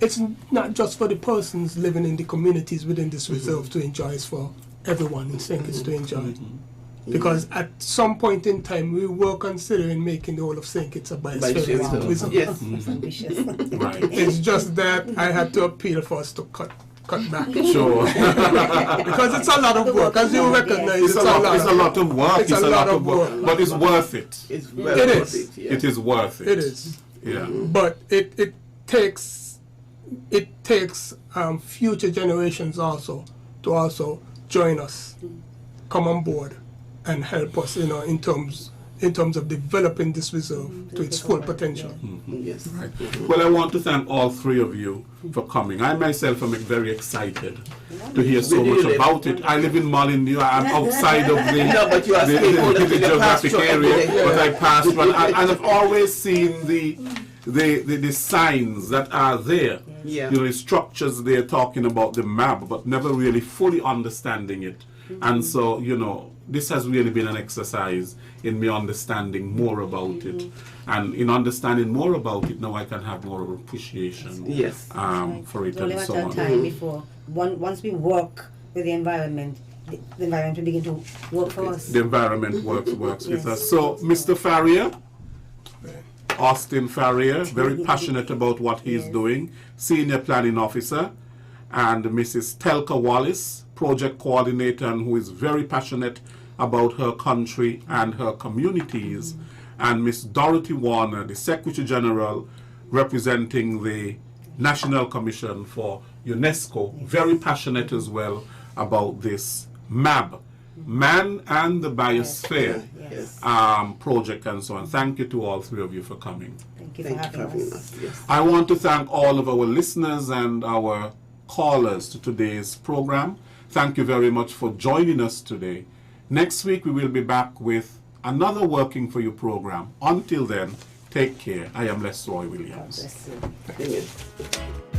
It's not just for the persons living in the communities within this reserve to enjoy, it's for everyone in St. Kitts to enjoy. Because at some point in time, we were considering making the whole of St. Kitts a Biosphere Reserve. Yes. Right. It's just that I had to appeal for us to cut back. Sure. Because it's a lot of work, as you recognize. It's a lot of work. It's a lot of work. But it's worth it. It's It is worth it. It is. Yeah. But it takes future generations also to join us, come on board, and help us, in terms of developing this reserve to its full potential. Yes. Right. Well, I want to thank all three of you for coming. I myself am very excited to hear so much about it. I live in Molyneux. I'm outside of the geographic area, but I passed one, and I've always seen the signs that are there. Yeah. The structures they're talking about, the map, but never really fully understanding it. And so, this has really been an exercise in me understanding more about it. And in understanding more about it, now I can have more of appreciation for it and so on. Time before, once we work with the environment will begin to work for us. The environment works with us. So, Mr. Farrier, Austin Farrier, very passionate about what he's doing, Senior Planning Officer, and Mrs. Telka Wallace, Project Coordinator, and who is very passionate about her country and her communities, and Miss Dorothy Warner, the Secretary General representing the National Commission for UNESCO, very passionate as well about this MAB, Man and the Biosphere project and so on. Thank you to all three of you for coming. Thank you for having us. Yes. I want to thank all of our listeners and our callers to today's program. Thank you very much for joining us today. Next week we will be back with another Working For You program. Until then, take care. I am Lesroy Williams. God bless you. Thank you.